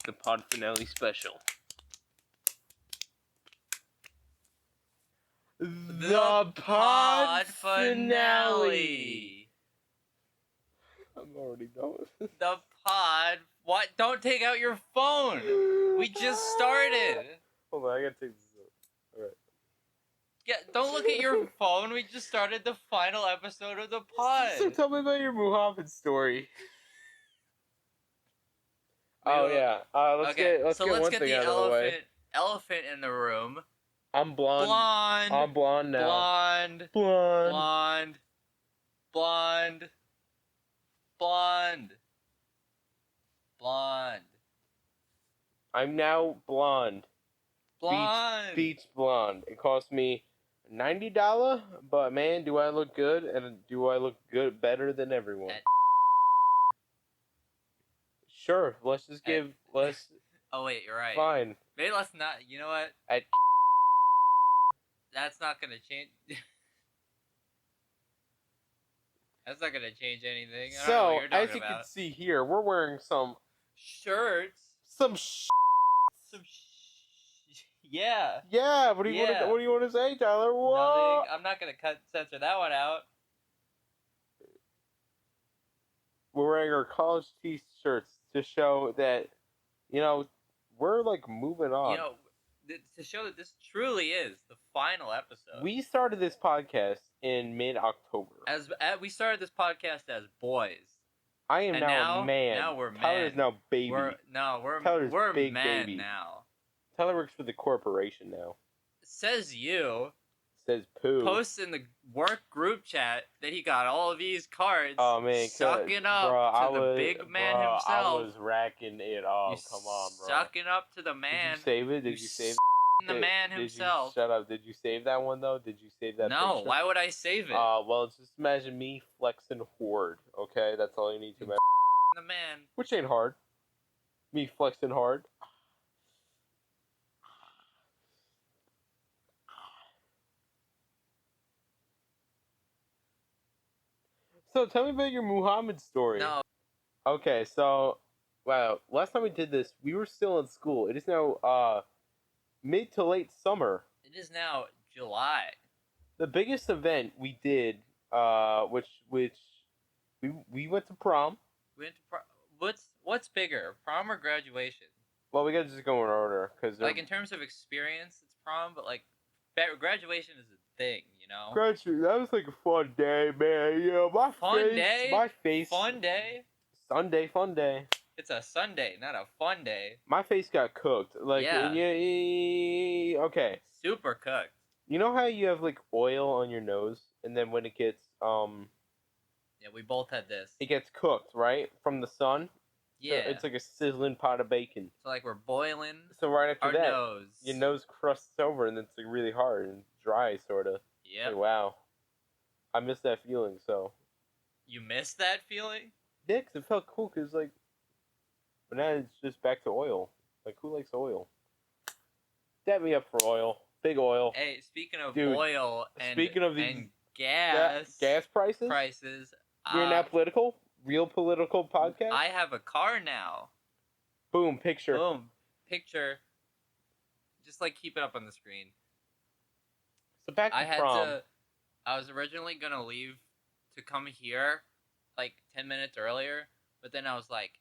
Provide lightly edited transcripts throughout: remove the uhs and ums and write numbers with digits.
the pod finale special. The pod finale. I'm already done with this. The pod. What? Don't take out your phone. We just started. Hold on, I gotta take this out. Alright. Yeah, don't look at your phone. We just started the final episode of the pod. So tell me about your Muhammad story. Let's Let's get get the out of the way. elephant in the room. I'm blonde. I'm blonde now. Blonde. Blonde. Blonde. Blonde. Blonde. Blonde. I'm now blonde. Blonde. Beach blonde. It cost me $90, but man, do I look good, and do I look good better than everyone? Sure, let's just give let's. Oh wait, you're right. Fine. Maybe let's not. You know what? That's not gonna change. That's not gonna change anything. I don't know what So, you're talking as you about. can see here, we're wearing some Shirts. Yeah. Yeah. What do you want to say, Tyler? What? Nothing. I'm not gonna censor that one out. We're wearing our college t-shirts to show that, we're like moving on. To show that this truly is the final episode. We started this podcast in mid-October. We started this podcast as boys. I am now a man. Now we're men. Tyler is now baby. Tyler's we're big men baby. now. Tyler works for the corporation now. Says you. Says poo. Posts in the work group chat that he got all of these cards. Oh man, sucking up to the big man himself. I was racking it off. Come on, bro. Sucking up to the man. Did you save it? Did you save the man himself? Shut up. Did you save that one though? Did you save that? No. picture? Why would I save it? Well, just imagine me flexing horde. Okay, that's all you need to imagine. The man. Which ain't hard. Me flexing hard. So tell me about your Muhammad story. No. Okay, so wow, last time we did this, we were still in school. It is now mid to late summer. It is now July. The biggest event we did, which we went to prom. We went to what's bigger, prom or graduation? Well, we gotta just go in order because like in terms of experience, it's prom, but like graduation is a thing, you know. Graduation, that was like a fun day, man. My face. Fun day. Sunday, fun day. It's a Sunday, not a fun day. My face got cooked. Like, yeah. Okay. Super cooked. You know how you have like oil on your nose, and then when it gets Yeah, we both had this. It gets cooked, right, from the sun. Yeah. So it's like a sizzling pot of bacon. So like we're boiling. So right after that, nose. your nose crusts over, and it's like really hard and dry, sort of. Yeah. Like, wow. I miss that feeling. So. You miss that feeling? Yeah, 'cause it felt cool. 'Cause like, but now it's just back to oil. Like, who likes oil? Dab me up for oil. Big oil. Hey, speaking of Dude, oil and gas prices. We're now political. Real political podcast. I have a car now. Boom, picture. Boom, picture. Just like keep it up on the screen. So back to prom. I was originally gonna leave to come here, like 10 minutes earlier, but then I was like,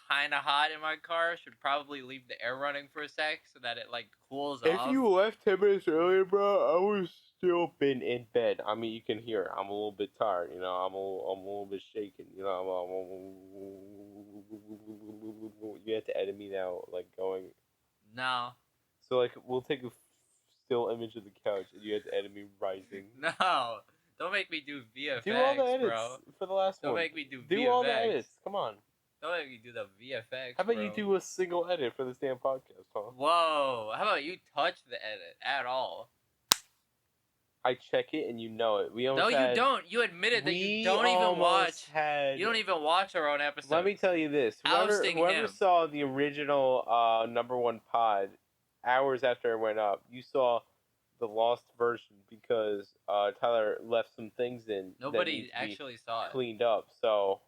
kind of hot in my car. Should probably leave the air running for a sec so that it like cools off. If you left 10 minutes earlier, bro, I would still been in bed. I mean, you can hear I'm a little bit tired. You know, I'm a little bit shaken. You know, you have to edit me now, like going. No. So like, we'll take a still image of the couch, and you have to edit me rising. No. Don't make me do VFX, do all the edits bro. For the last Don't one. make me do VFX. Do all the edits. Come on. Don't make me do the VFX. How about bro. you do a single edit for this damn podcast, huh? Whoa. How about you touch the edit at all? I check it and you know it. You don't. You admitted that you don't even watch. You don't even watch our own episodes. Let me tell you this. Whoever saw the original #1 pod hours after it went up, you saw the lost version because Tyler left some things in. Nobody actually saw it. Cleaned up. So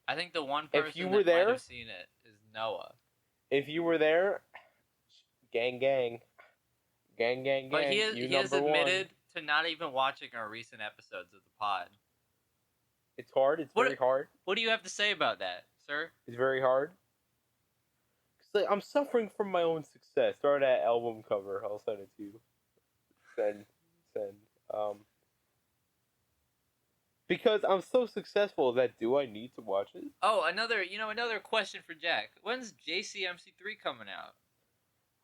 I think the one person might have seen it is Noah. if you were there, gang, gang, gang, gang, gang. But he has admitted to not even watching our recent episodes of the pod. It's hard. It's very hard. What do you have to say about that, sir? It's very hard. Like, I'm suffering from my own success. Throw that album cover. I'll send it to you. Send. Because I'm so successful that do I need to watch it? Oh, another question for Jack. When's JCMC3 coming out?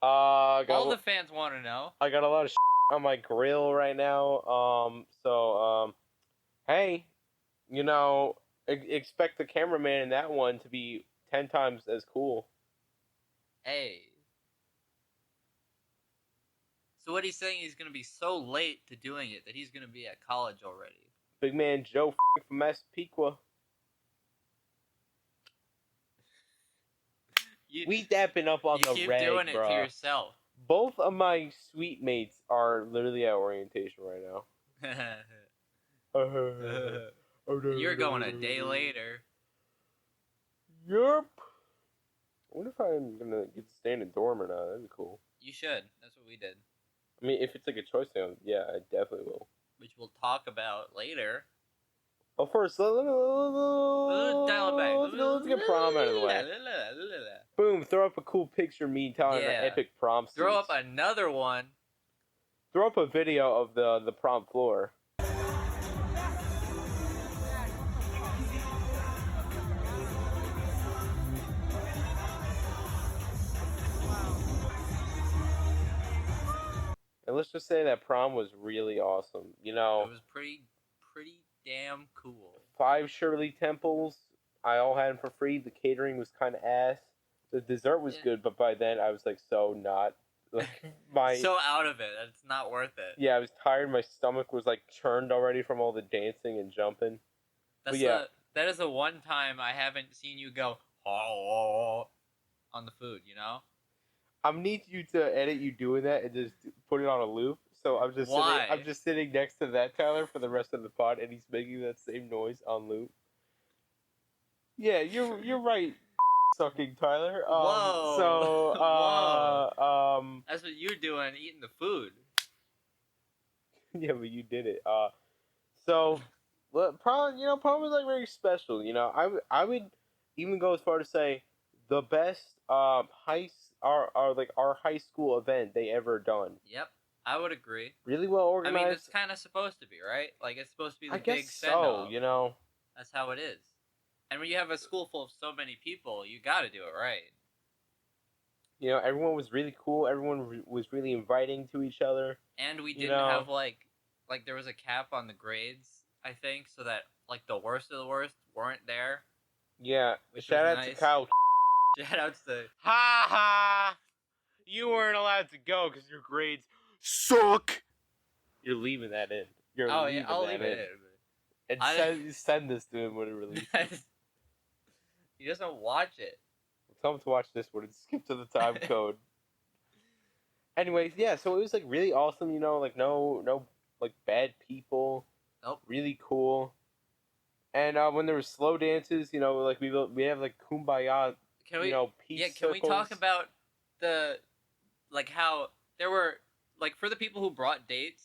All the fans want to know. I got a lot of on my grill right now. Hey, expect the cameraman in that one to be 10 times as cool. Hey. So what he's saying, he's going to be so late to doing it that he's going to be at college already. Big man Joe from Massapequa. We dapping up on the reg, bro. You keep doing it to yourself. Both of my suite mates are literally at orientation right now. You're going a day later. Yup. I wonder if I'm gonna get to stay in a dorm or not. That'd be cool. You should. That's what we did. I mean, if it's like a choice thing, yeah, I definitely will. Which we'll talk about later. Well, first, let's dial it back. Let's get prom out of the way. Boom, throw up a cool picture of me telling an epic prom scene. Throw up another one. Throw up a video of the prom floor. And let's just say that prom was really awesome. It was pretty damn cool. 5 Shirley Temples. I all had them for free. The catering was kind of ass. The dessert was good, but by then I was like so not so out of it. It's not worth it. Yeah, I was tired. My stomach was like churned already from all the dancing and jumping. That is the one time I haven't seen you go on the food. I need you to edit you doing that and just put it on a loop. So I'm just sitting next to that Tyler for the rest of the pod, and he's making that same noise on loop. Yeah, you're right. Sucking Tyler. Whoa. That's what you're doing, eating the food. Yeah, but you did it. Prom was like very special. I would even go as far to say the best our high school event they ever done. Yep, I would agree. Really well organized. I mean, it's kind of supposed to be, right? Like, it's supposed to be the big send-off. That's how it is. And when you have a school full of so many people, you got to do it right. Everyone was really cool. Everyone was really inviting to each other. And we didn't have like there was a cap on the grades, I think, so that like the worst of the worst weren't there. Yeah. Shout out to Kyle. Shout outs to ha ha. You weren't allowed to go because your grades suck. You're leaving that in. I'll leave it in. And send this to him when it releases. He doesn't watch it. Tell him to watch this one and skip to the time code. Anyways, yeah, so it was like really awesome, no like bad people. Nope. Really cool. And when there were slow dances, like we have like kumbaya, peace can we talk about how there were like for the people who brought dates,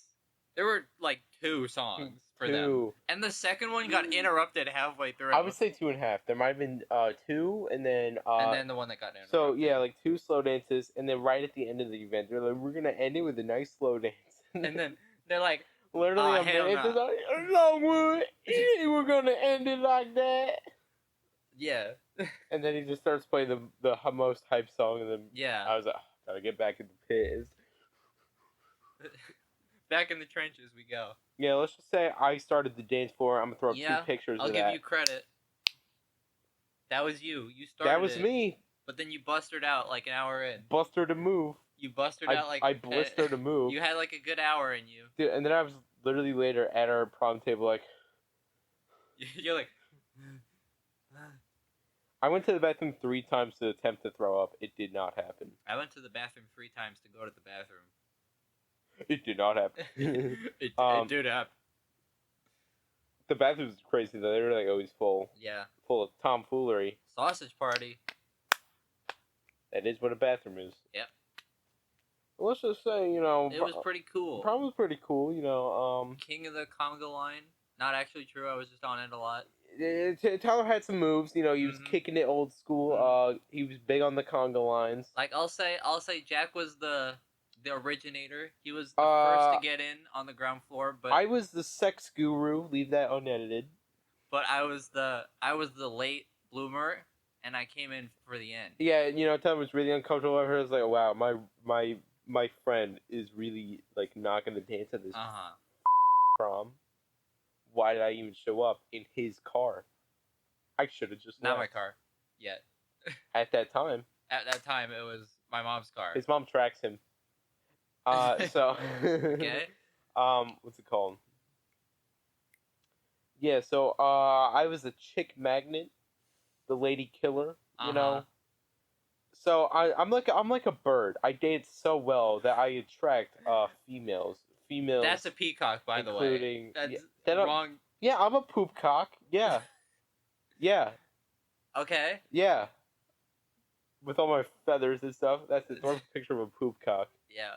there were like 2 songs for them. And the second one got interrupted halfway through. I would say 2.5. There might have been 2 and then the one that got interrupted. So yeah, like 2 slow dances, and then right at the end of the event, they're like, we're gonna end it with a nice slow dance. And then they're like, literally a minute we're gonna end it like that. Yeah. And then he just starts playing the most hype song, and then I was like, gotta get back in the pit. Back in the trenches we go. Yeah, let's just say I started the dance floor. I'm gonna throw up 2 pictures of that. I'll give you credit. That was you. You started. That was me. But then you bustered out like an hour in. Buster to move. You bustered out like. I blistered to move. You had like a good hour in you. Dude, and then I was literally later at our prom table like. You're like. I went to the bathroom 3 times to attempt to throw up. It did not happen. I went to the bathroom 3 times to go to the bathroom. It did not happen. it did happen. The bathrooms are crazy though. They were like always full. Yeah. Full of tomfoolery. Sausage party. That is what a bathroom is. Yep. Let's just say, it was pretty cool. Prom was pretty cool, King of the conga line. Not actually true. I was just on it a lot. Tyler had some moves. He was kicking it old school. He was big on the conga lines. Like I'll say, Jack was the originator. He was the first to get in on the ground floor. But I was the sex guru. Leave that unedited. But I was the late bloomer, and I came in for the end. Yeah, Tyler was really uncomfortable. I was like, wow, my friend is really like not gonna dance at this prom. Why did I even show up in his car? I should have just not left. My car, yet. At that time. At that time, it was my mom's car. His mom tracks him. So. Okay. What's it called? Yeah. So I was a chick magnet, the lady killer. You know. So I'm like a bird. I dance so well that I attract females. That's a peacock, by the way. That's wrong. Yeah, I'm a poop cock. Yeah. Yeah. Okay. Yeah. With all my feathers and stuff. That's a picture of a poop cock. Yeah.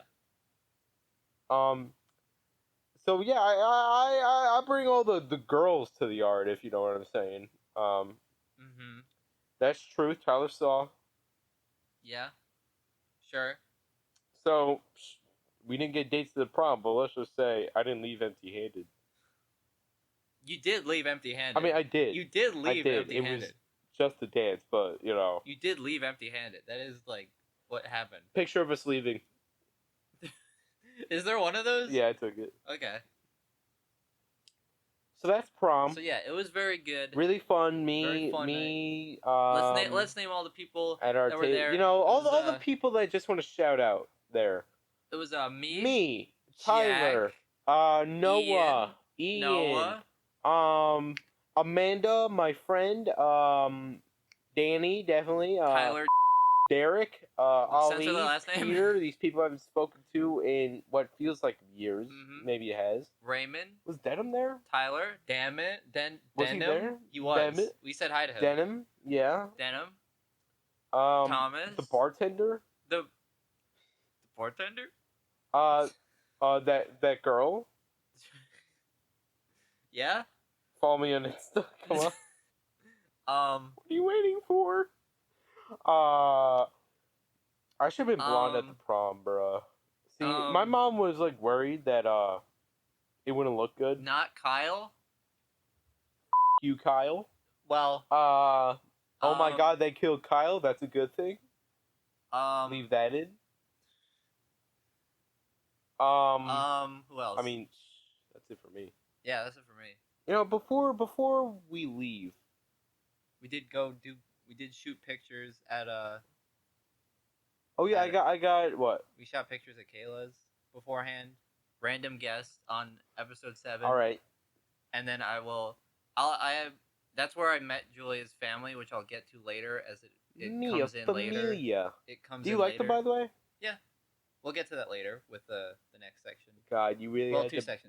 So yeah, I bring all the girls to the yard, if you know what I'm saying. That's truth. Tyler saw. Yeah. Sure. So. We didn't get dates to the prom, but let's just say I didn't leave empty-handed. You did leave empty-handed. I mean, I did. You did leave empty-handed. It was just a dance, but, You did leave empty-handed. That is, like, what happened. Picture of us leaving. Is there one of those? Yeah, I took it. Okay. So that's prom. So, yeah, it was very good. Really fun. Me. Let's name all the people at our that were there. All the people that I just want to shout out there. It was me, Tyler, Jack, Noah, Ian, Amanda, my friend, Danny, definitely, Tyler, Derek, Ali, the last name. Peter. These people I haven't spoken to in what feels like years. Maybe it has. Raymond. Was Denim there? Tyler. Damn it. Was he there? He was. Damn it. We said hi to him. Denim. Yeah. Denim. Thomas. The bartender. The bartender. That girl. Yeah. Follow me on Insta. Come on. What are you waiting for? I should have been blonde at the prom, bruh. See, my mom was like worried that it wouldn't look good. Not Kyle. You, Kyle. Well. Oh my God, they killed Kyle. That's a good thing. Leave that in. Who else? I mean, that's it for me. Yeah, that's it for me. Before we leave, we did shoot pictures at Oh yeah, I got what? We shot pictures at Kayla's beforehand. Random guest on episode 7. All right. And then that's where I met Julia's family, which I'll get to later as it comes in later. It comes. Do you like them, by the way? Yeah. We'll get to that later with the next section. God, you really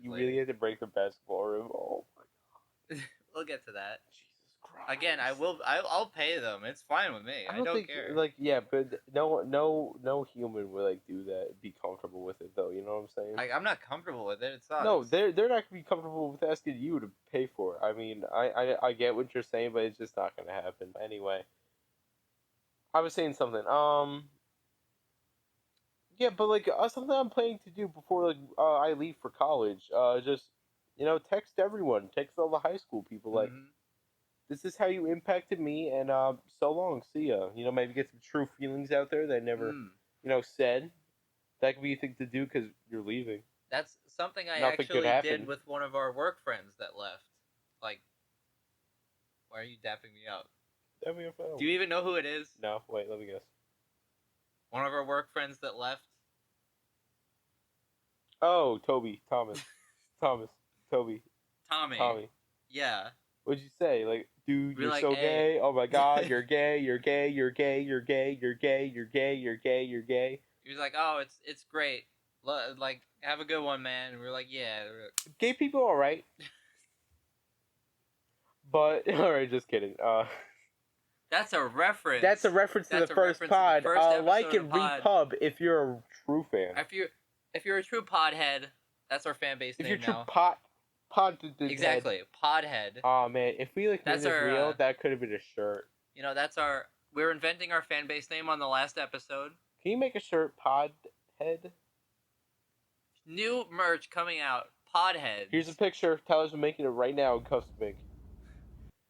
really had to break the basketball room. Oh my God. We'll get to that. Jesus Christ. Again, I'll pay them. It's fine with me. I don't care. Like, yeah, but no human would like do that. Be comfortable with it though. You know what I'm saying? I'm not comfortable with it. It's not. No, they're not gonna be comfortable with asking you to pay for it. I mean, I get what you're saying, but it's just not gonna happen anyway. I was saying something. Yeah, but like something I'm planning to do before like I leave for college. Just text everyone, text all the high school people. Like, this is how you impacted me, and so long, see ya. Maybe get some true feelings out there that I never said. That could be a thing to do because you're leaving. That's something I Nothing actually did with one of our work friends that left. Like, why are you dapping me up? Do you even know who it is? No, wait, let me guess. One of our work friends that left. Oh, Toby, Thomas, Toby. Tommy. Yeah. What'd you say? Like, dude, you're like, so hey. gay. Oh my God, you're gay. You're gay. You're gay. You're gay. You're gay. You're gay. You're gay. You're gay. He was like, oh, it's great. Like, have a good one, man. And we were like, yeah. Gay people, all right. But all right, just kidding. That's a reference. That's a reference to the first pod. Like and repub if you're a true fan. If you're a true podhead, that's our fan base name now. If you're true pod exactly, podhead. Oh man, if we made this real, that could have been a shirt. We're inventing our fan base name on the last episode. Can you make a shirt, Podhead? New merch coming out, Podhead. Here's a picture. Tyler's making it right now in custom ink.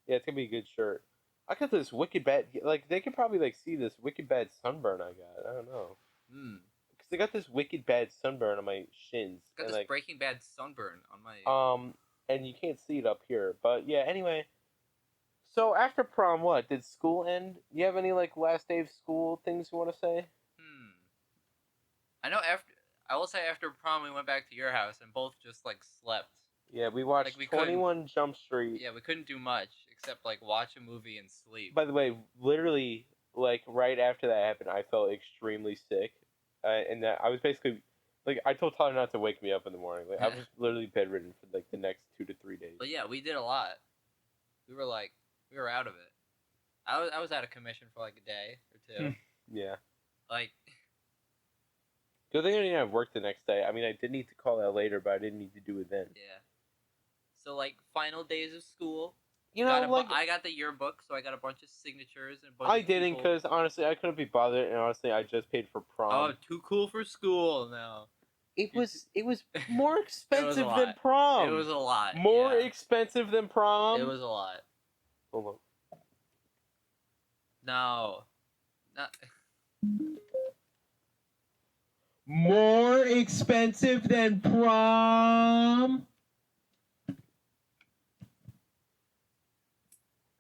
Yeah, it's gonna be a good shirt. I got this wicked bad. Like they could probably see this wicked bad sunburn I got. I don't know. Because I got this wicked bad sunburn on my shins. Got this Breaking Bad sunburn on my. And you can't see it up here, but yeah. Anyway. So after prom, what did school end? You have any last day of school things you want to say? I will say after prom we went back to your house and both just slept. Yeah, we watched 21 Jump Street. Yeah, we couldn't do much except watch a movie and sleep. By the way, literally right after that happened, I felt extremely sick, and that I was basically I told Tyler not to wake me up in the morning. I was literally bedridden for the next 2 to 3 days. But yeah, we did a lot. We were out of it. I was out of commission for a day or two. Yeah. Good thing I didn't have work the next day. I mean, I did need to call that later, but I didn't need to do it then. Yeah. So final days of school. I got the yearbook, so I got a bunch of signatures and. I didn't, because honestly, I couldn't be bothered, and honestly, I just paid for prom. Oh, too cool for school now. It was more expensive than prom. It was a lot. More expensive than prom. It was a lot. Hold on. No. Not. More expensive than prom.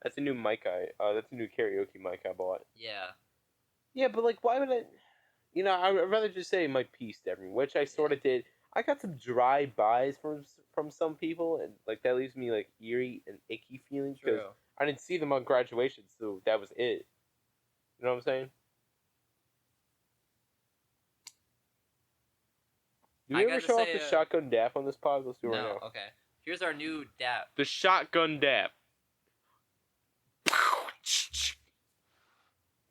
That's a new mic that's a new karaoke mic I bought. Yeah. Yeah, but why would I? I'd rather just say my piece to everyone, which I sort of did. I got some dry buys from some people, and that leaves me eerie and icky feelings because I didn't see them on graduation, so that was it. You know what I'm saying? Do we ever show off the shotgun dap on this pod? Let's do it right now. Okay. Here's our new dap. The shotgun dap.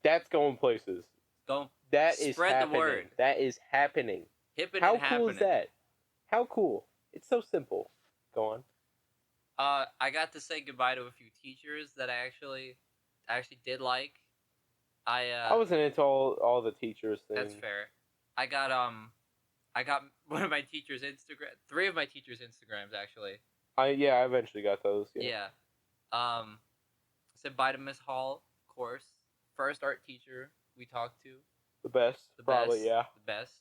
That's going places. That is spread happening. The word. That is happening. How cool is that? How cool? It's so simple. Go on. I got to say goodbye to a few teachers that I actually did like. I wasn't into all the teachers things. That's fair. I got one of my teachers' Instagram. 3 of my teachers' Instagrams actually. I eventually got those. Yeah. Said bye to Miss Hall, of course. First art teacher we talked to. The best. Probably, yeah. The best.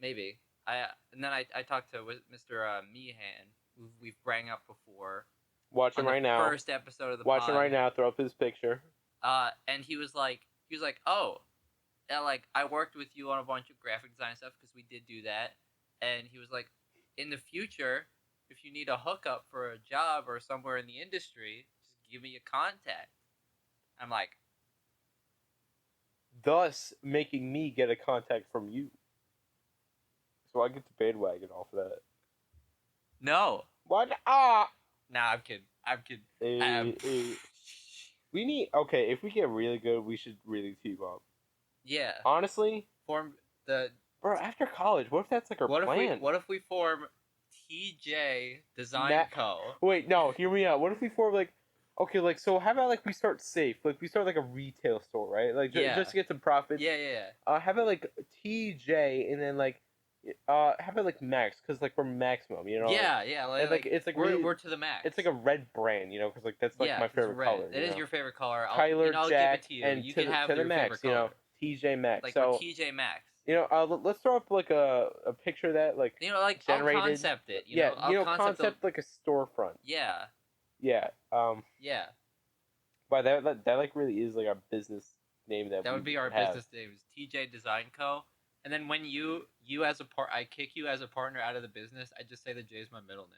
Maybe. And then I talked to Mr. Meehan, who we've rang up before. Watch him right now. First episode of the Watch him right now. Throw up his picture. And he was like, oh, I worked with you on a bunch of graphic design stuff because we did do that. And he was like, in the future, if you need a hookup for a job or somewhere in the industry, just give me a contact. I'm like, thus making me get a contact from you. So I get the bandwagon off of that. No. What? Nah, I'm kidding. We need... Okay, if we get really good, we should really team up. Yeah. Honestly? Form the... Bro, after college, what if that's our plan? What if we form TJ Design Co? Wait, no, hear me out. What if we form okay, so how about we start safe? We start a retail store, right? Just to get some profits. Yeah. How about TJ and then how about Max? Because we're maximum, you know. Yeah. It's we're to the max. It's a red brand, you know, because that's my favorite color. It is your favorite color. Tyler, I'll Jack, give it to you. And you to can have the your max, favorite color. TJ Maxx. So TJ Maxx. Let's throw up a picture of that generated. I'll concept it. I'll concept a storefront. Yeah. Yeah. Yeah. Wow, that really is our business name that would be our business name is TJ Design Co. And then when you as I kick you as a partner out of the business, I just say the J is my middle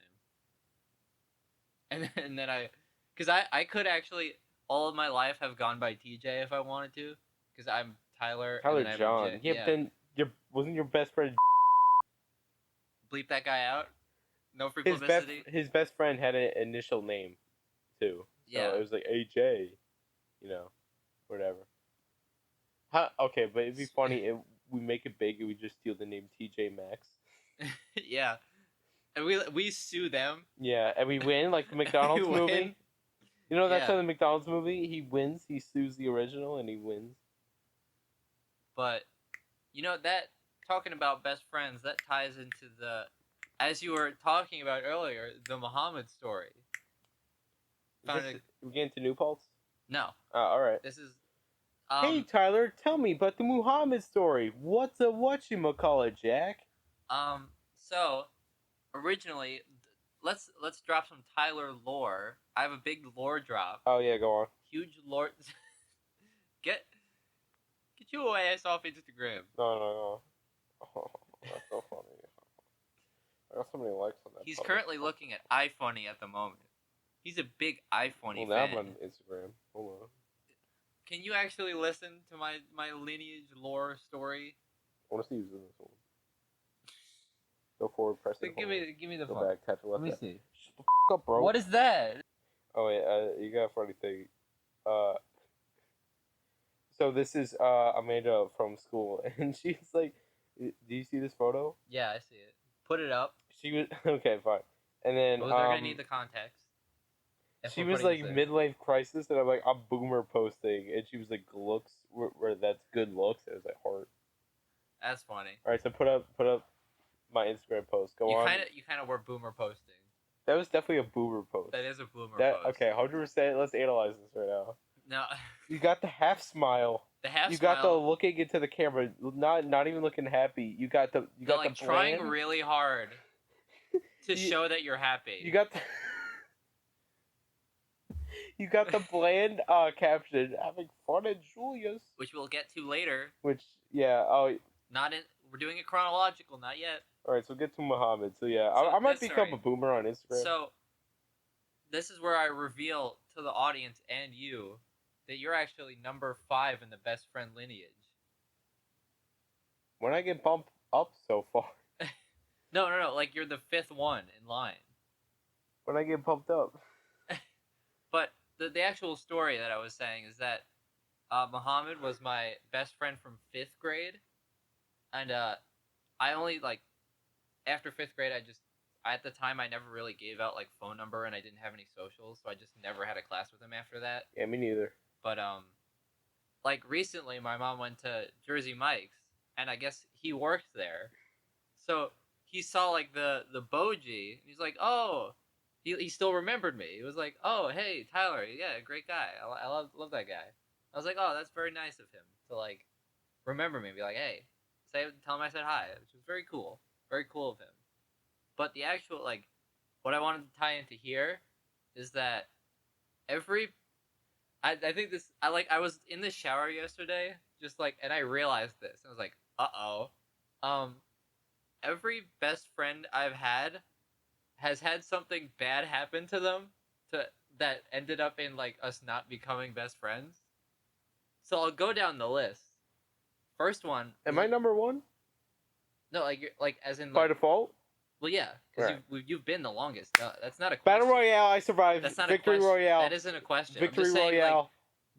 name. And then because I could actually all of my life have gone by TJ if I wanted to, because I'm Tyler John. Yeah, then wasn't your best friend? Bleep that guy out. No free publicity. His best friend had an initial name, too. So it was AJ. whatever. Okay, but it'd be funny if we make it big and we just steal the name TJ Maxx. Yeah, and we sue them. Yeah, and we win like the McDonald's movie. You know that's how the McDonald's movie he wins. He sues the original and he wins. But that talking about best friends, that ties into the, as you were talking about earlier, the Muhammad story. We get into New Paltz? No. All right. This is. Hey Tyler, tell me about the Muhammad story. What's a whatchamacallit, Jack? So originally, let's drop some Tyler lore. I have a big lore drop. Oh yeah, go on. Huge lore. Get your ass off Instagram. No. Oh, that's so funny. I got so many likes on that. He's currently looking at iFunny at the moment. He's a big iFunny fan. Well, now I'm on Instagram. Hold on. Can you actually listen to my lineage lore story? I want to see who's in this one. Go forward, press it. Give me the phone. Go back, tap it left. Let me see. Shut the f up, bro. What is that? Oh wait, you got a funny thing. So this is Amanda from school, and she's like, "Do you see this photo?" Yeah, I see it. Put it up. She was okay, fine. And then they're gonna need the context. She was like midlife crisis, and I'm like, I'm boomer posting, and she was like, looks where that's good looks. And it was like heart. That's funny. All right, so put up my Instagram post. Go on. You kind of were boomer posting. That was definitely a boomer post. That is a boomer post. Okay, 100%. Let's analyze this right now. No. You got the half smile. The half you smile. got the looking into the camera, not even looking happy. You got the like the trying really hard to show that you're happy. You got the You got the bland caption, having fun at Julia's. Which we'll get to later. Which, yeah, we're doing it chronological, not yet. Alright, so we'll get to Muhammad. So yeah, I might become a boomer on Instagram. So, this is where I reveal to the audience and you that you're actually number 5 in the best friend lineage. When I get bumped up so far. No, like you're the 5th one in line. When I get bumped up. But the actual story that I was saying is that Muhammad was my best friend from 5th grade, and I only after 5th grade at the time I never really gave out phone number, and I didn't have any socials, so I just never had a class with him after that. Yeah, me neither. But recently my mom went to Jersey Mike's, and I guess he worked there, so he saw the Boji, and he's like, oh. He still remembered me. He was like, "Oh, hey, Tyler, yeah, great guy. I love that guy." I was like, "Oh, that's very nice of him to remember me, and be like, hey, tell him I said hi," which was very cool of him. But the actual what I wanted to tie into here is that I think this I was in the shower yesterday, and I realized this. I was like, every best friend I've had has had something bad happen to them that ended up in us not becoming best friends. So I'll go down the list. First one. Am I number 1? No, as in by default. Well, yeah, because you've been the longest. No, that's not a question. Battle Royale, I survived. That's not Victory a question. Royale. That isn't a question. Victory I'm just Royale.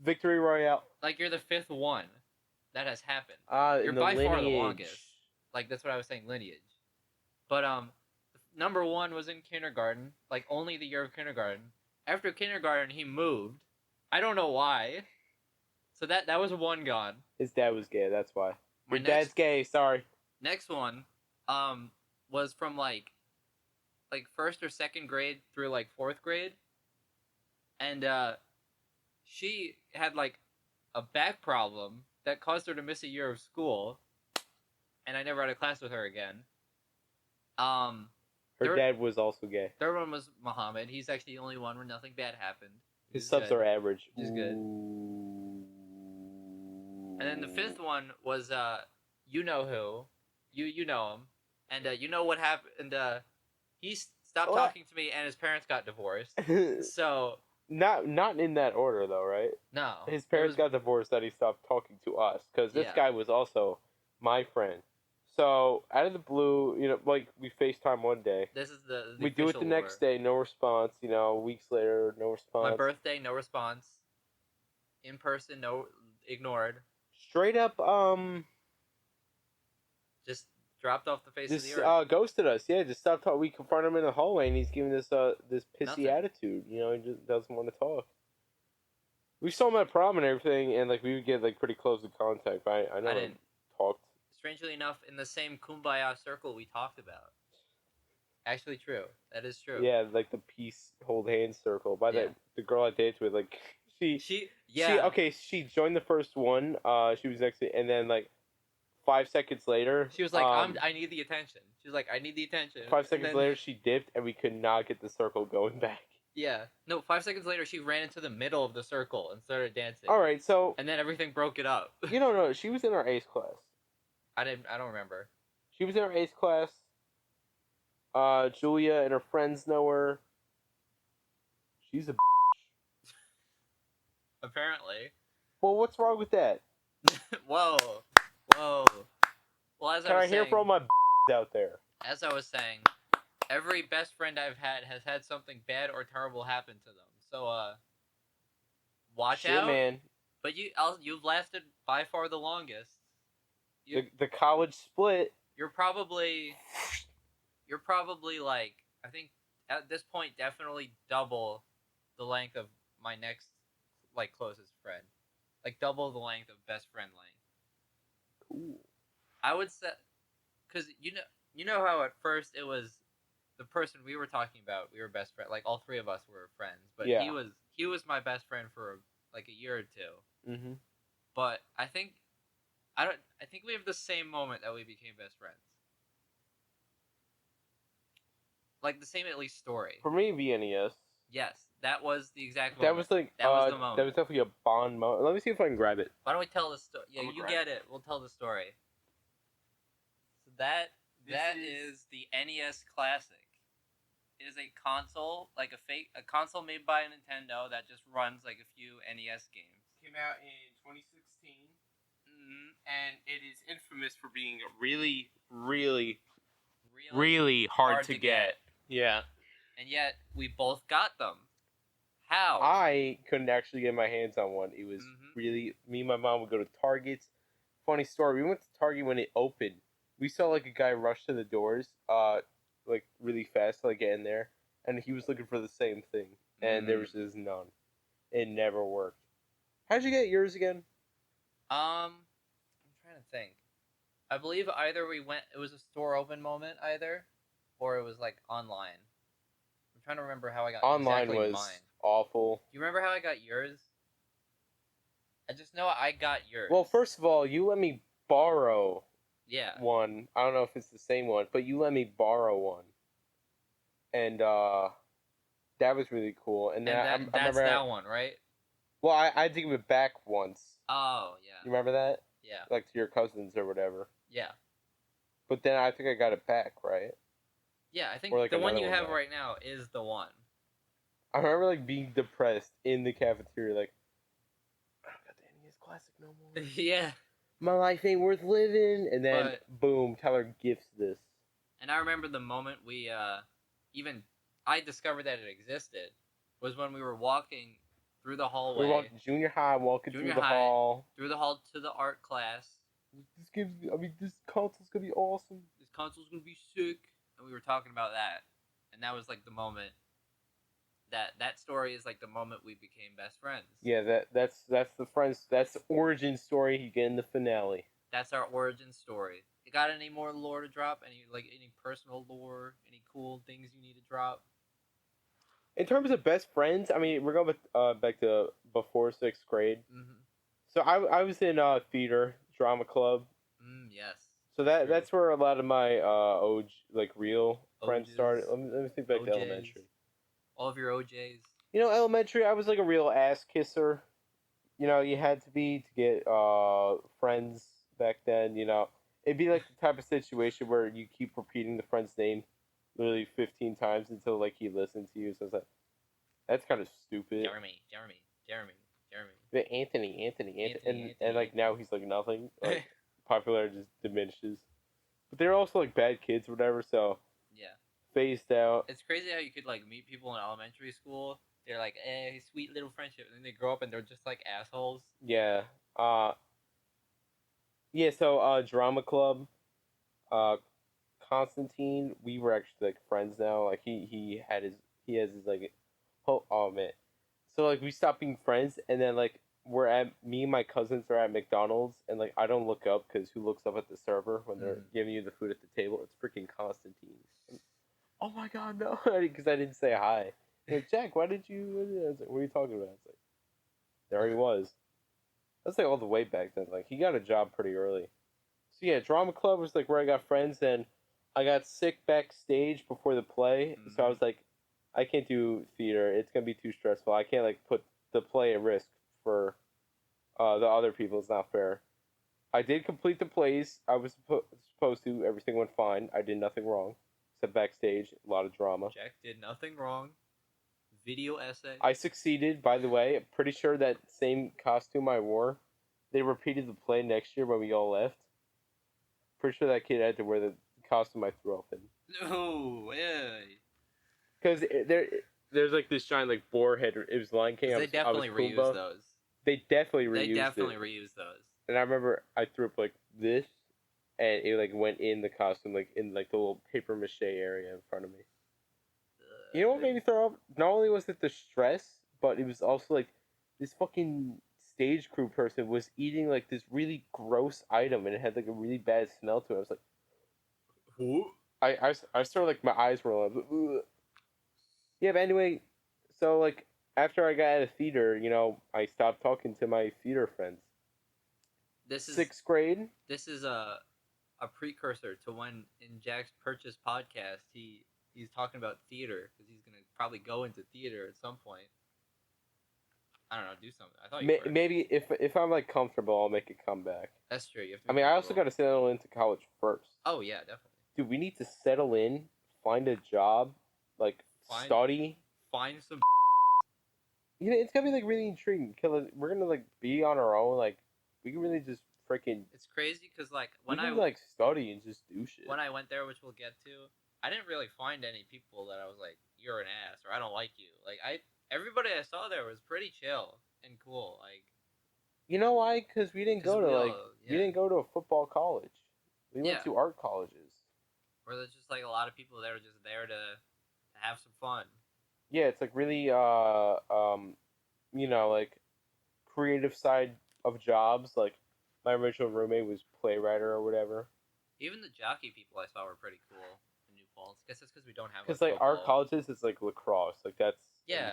Victory Royale. You're the 5th one that has happened. You're by far the longest. That's what I was saying, lineage. But number 1 was in kindergarten, only the year of kindergarten. After kindergarten, he moved. I don't know why. So that was 1 gone. His dad was gay, that's why. Your dad's gay, sorry. Next one, was from 1st or 2nd grade through 4th grade. And she had a back problem that caused her to miss a year of school. And I never had a class with her again. Her dad was also gay. 3rd one was Muhammad. He's actually the only one where nothing bad happened. His subs are average. Which is good. And then the 5th one was you know who. You know him. And you know what happened. He stopped talking to me, and his parents got divorced. So not in that order though, right? No. His parents got divorced, that he stopped talking to us, because this guy was also my friend. So, out of the blue, we FaceTime one day. This is the we do it the next day, no response. Weeks later, no response. My birthday, no response. in person, no, ignored. Straight up, just dropped off the face of the earth. Ghosted us. Yeah, just stopped talking. We confronted him in the hallway, and he's giving this this pissy Nothing. attitude. You know, he just doesn't want to talk. We saw him at prom and everything, and like we would get like pretty close in contact. But I never talked. Strangely enough, in the same Kumbaya circle we talked about. Actually, true. That is true. Yeah, like the peace, hold hands circle. By the girl I dated with, like she joined the first one. She was next to, and then like 5 seconds later, she was like, I need the attention. She was like, I need the attention. 5 seconds later, she dipped, and we could not get the circle going back. Yeah. No, 5 seconds later, she ran into the middle of the circle and started dancing. All right, so and then everything broke it up. You don't know. She was in our ACE class. I don't remember. She was in our ACE class. Julia and her friends know her. She's a bitch. Apparently. Well, what's wrong with that? Whoa. Well, as Can I hear from all my out there? As I was saying, every best friend I've had has had something bad or terrible happen to them. So, watch out, man. But you've lasted by far the longest. The college split. You're probably like, I think at this point definitely double the length of my next like closest friend, like double the length of best friend length. Cool. I would say, because you know how at first it was the person we were talking about, we were best friends, like all three of us were friends, but yeah. he was my best friend for like a year or two. Mm-hmm. But I think we have the same moment that we became best friends. Like the same at least story. For me, VNES. Yes, that was the exact moment. That was like that was the moment. That was definitely a bond moment. Let me see if I can grab it. Why don't we tell the story? Yeah, you get it. We'll tell the story. So that is the NES Classic. It is a console, like a console made by Nintendo that just runs like a few NES games. Came out in 2016. And it is infamous for being really, really, really hard to get. Yeah. And yet, we both got them. How? I couldn't actually get my hands on one. It was really... Me and my mom would go to Target's. Funny story. We went to Target when it opened. We saw, like, a guy rush to the doors, like, really fast to, like, get in there. And he was looking for the same thing. And there was just none. It never worked. How'd you get yours again? I'm trying to think. I believe either it was a store open moment either, or it was like online. I'm trying to remember how I got online was mine. Awful. Do you remember how I got yours? I just know I got yours. Well, first of all, you let me borrow one. I don't know if it's the same one, but you let me borrow one. And that was really cool. And that's I remember that one, right? Well, I had to give it back once. Oh, yeah. You remember that? Yeah. Like to your cousins or whatever. Yeah. But then I think I got it back, right? Yeah, I think like the one you have right now is the one. I remember like being depressed in the cafeteria, like, I don't got the NES Classic no more. Yeah. My life ain't worth living. And then, boom, Tyler gifts this. And I remember the moment I discovered that it existed was when we were walking through the hallway. We were walking junior high, through the hall. Through the hall to the art class. This console's gonna be awesome. This console's gonna be sick. And we were talking about that. And that was like the moment that story is like the moment we became best friends. Yeah, that's the friends, that's the origin story you get in the finale. That's our origin story. You got any more lore to drop? Any personal lore? Any cool things you need to drop? In terms of best friends, I mean, we're going back to before 6th grade. Mm-hmm. So I was in theater, drama club. Yes. So that's where a lot of my real friends started. Let me think back to elementary. All of your OJs. You know, elementary, I was like a real ass kisser. You know, you had to be to get friends back then. You know, it'd be like the type of situation where you keep repeating the friend's name literally 15 times until like he listens to you. So it's like, that's kind of stupid. Jeremy. But Anthony. And like now he's like nothing. Like popularity just diminishes. But they're also like bad kids or whatever. So yeah, phased out. It's crazy how you could like meet people in elementary school they're like, sweet little friendship, and then they grow up and they're just like assholes. Yeah. Yeah. So drama club. Constantine, we were actually like friends now. Like he has his like, oh man. So like we stopped being friends, and then like me and my cousins are at McDonald's, and like I don't look up because who looks up at the server when they're giving you the food at the table? It's freaking Constantine. And, oh my god, no! Because I didn't say hi. Like, Jack, why did you? I was like, what are you talking about? It's like, there he was. That's like all the way back then. Like he got a job pretty early. So yeah, drama club was like where I got friends, and I got sick backstage before the play, so I was like, I can't do theater. It's gonna be too stressful. I can't like put the play at risk for the other people. It's not fair. I did complete the plays. I was supposed to. Everything went fine. I did nothing wrong, except backstage, a lot of drama. Jack did nothing wrong. Video essay. I succeeded, by the way. I'm pretty sure that same costume I wore, they repeated the play next year when we all left. Pretty sure that kid had to wear the costume I threw up in. No, yeah. Because there's like this giant like boar head. It was Lion King. They definitely reused those. They definitely reused those. And I remember I threw up like this, and it like went in the costume, like in like the little paper mache area in front of me. You know what made me throw up? Not only was it the stress, but it was also like this fucking stage crew person was eating like this really gross item, and it had like a really bad smell to it. I was like, who? I started like my eyes were like, ugh. Yeah, but anyway, so like after I got out of theater, you know, I stopped talking to my theater friends. This is 6th grade. This is a precursor to when in Jack's Purchase podcast he's talking about theater because he's gonna probably go into theater at some point. I don't know, do something. I thought maybe if I'm like comfortable, I'll make a comeback. That's true. I mean, I also got to settle into college first. Oh yeah, definitely. Dude, we need to settle in, find a job, like study, find some. You know, it's gonna be like really intriguing because we're gonna like be on our own. Like we can really just freaking. It's crazy because like when I like study and just do shit. When I went there, which we'll get to, I didn't really find any people that I was like, you're an ass or I don't like you. Like everybody I saw there was pretty chill and cool. Like, you know why? Because we didn't go to we didn't go to a football college. We went to art colleges. Where there's just like a lot of people that are just there to have some fun. Yeah, it's like really you know, like creative side of jobs. Like my original roommate was playwright or whatever. Even the jockey people I saw were pretty cool in New Paltz. I guess it's because we don't have. Because like art colleges, it's like lacrosse. Like that's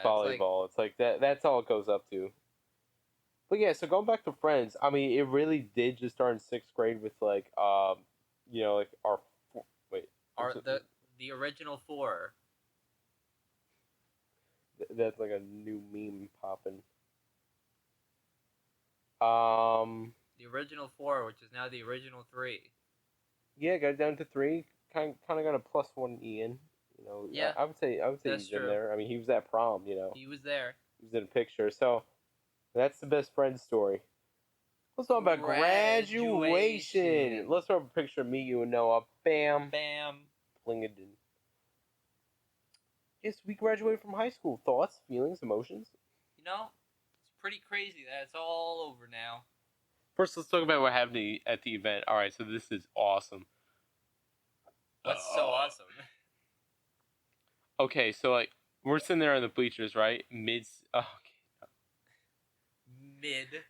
volleyball. It's like that. That's all it goes up to. But yeah, so going back to friends, I mean, it really did just start in 6th grade with like you know, like the original 4. That's like a new meme popping. The original 4, which is now the original 3. Yeah, got down to 3. Kind of got a +1 Ian. You know, yeah, I would say he's in there. I mean, he was at prom. You know, he was there. He was in a picture. So that's the best friend story. Let's talk about graduation. Let's throw a picture of me, you, and Noah. Bam. Bam. Blingadin. Yes, we graduated from high school. Thoughts, feelings, emotions? You know, it's pretty crazy that it's all over now. First, let's talk about what happened at the event. All right, so this is awesome. What's so awesome? Okay, so like we're sitting there on the bleachers, right?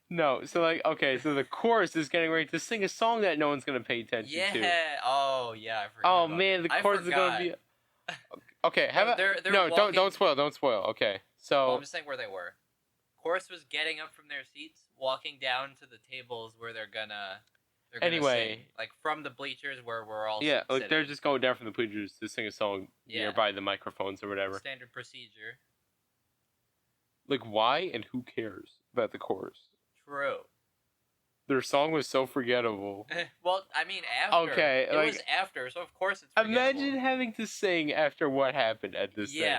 No, so like okay, so the chorus is getting ready to sing a song that no one's gonna pay attention to. Yeah. Oh yeah, I forgot. Oh man, the chorus is gonna be. Okay, don't spoil. Okay, so well, I'm just saying where they were. Chorus was getting up from their seats, walking down to the tables where they're gonna sing, like from the bleachers where we're all like sitting. they're just going down from the bleachers to sing a song nearby the microphones or whatever. Standard procedure. Like why and who cares about the chorus? True. Their song was so forgettable. Well, I mean, after. Okay, it was after, so of course it's forgettable. Imagine having to sing after what happened at this thing.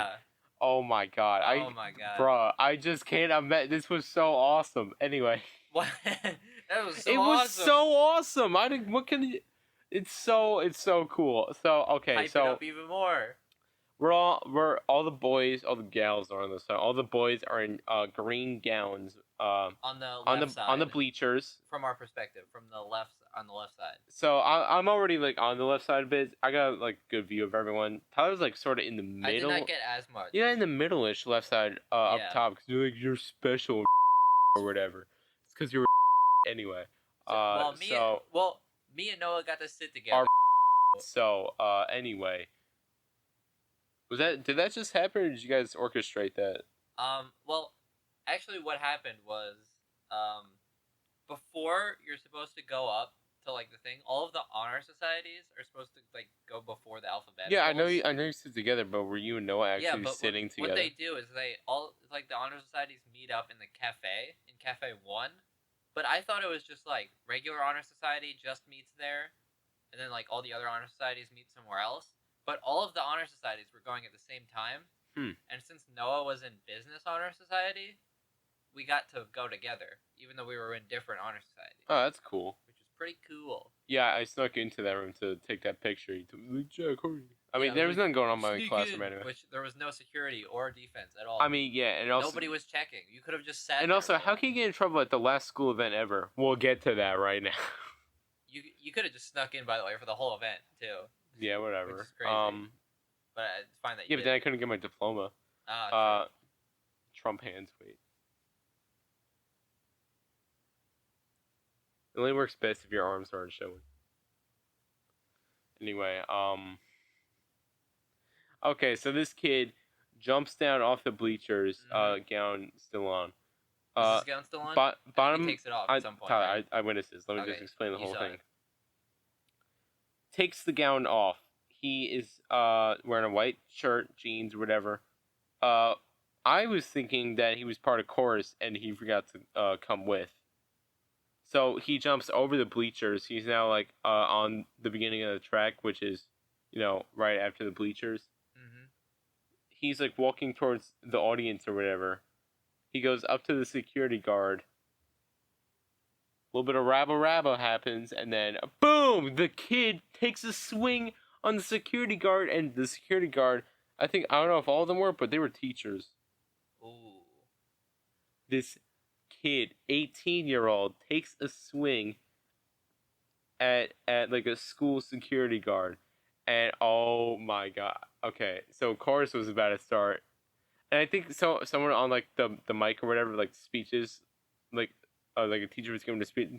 Oh my god. My god. Bruh, I just can't imagine. This was so awesome. Anyway. What? That was so awesome. It was so awesome. It's so cool. So, okay, Hype it up even more. we're all the boys, all the gals are on the side. All the boys are in green gowns. On the side. On the bleachers. From our perspective, on the left side. So I'm already like on the left side a bit. I got like good view of everyone. Tyler's like sort of in the middle. I did not get as much. Yeah, in the middle-ish left side up top because you're like you're special or whatever. It's because you're anyway. Me and Noah got to sit together. Anyway, did that just happen, or did you guys orchestrate that? Well, actually, what happened was, before you're supposed to go up to like the thing, all of the honor societies are supposed to like go before the alphabet. Yeah, I know you sit together, but were you and Noah actually sitting together? What they do is like the honor societies meet up in the cafe in Cafe 1, but I thought it was just like regular honor society just meets there, and then like all the other honor societies meet somewhere else. But all of the honor societies were going at the same time, and since Noah was in business honor society, we got to go together, even though we were in different honor societies. Oh, that's cool. Which is pretty cool. Yeah, I snuck into that room to take that picture. I mean, there was nothing going on in my classroom anyway. Which there was no security or defense at all. I mean, yeah, and also nobody was checking. You could have just sat. And also, how can you get in trouble at the last school event ever? We'll get to that right now. You could have just snuck in, by the way, for the whole event too. Yeah, whatever. Which is crazy. But it's fine that you. Yeah, but then I couldn't get my diploma. Trump hands. Wait. It only works best if your arms aren't showing. Anyway, okay, so this kid jumps down off the bleachers, gown still on. Is his gown still on? Bottom. He takes it off at some point. Tyler, right? I witnessed this. Let me just explain the whole thing. It. Takes the gown off. He is wearing a white shirt, jeans, whatever. I was thinking that he was part of chorus and he forgot to come with. So he jumps over the bleachers. He's now like on the beginning of the track, which is, right after the bleachers. Mm-hmm. He's like walking towards the audience or whatever. He goes up to the security guard. A little bit of rabble happens, and then boom! The kid takes a swing on the security guard, and the security guard, I don't know if all of them were, but they were teachers. Ooh. This kid, 18-year-old, takes a swing at like a school security guard, and oh my god. Okay, so chorus was about to start, and I think someone on like the mic or whatever, like speeches, like a teacher was giving a speech.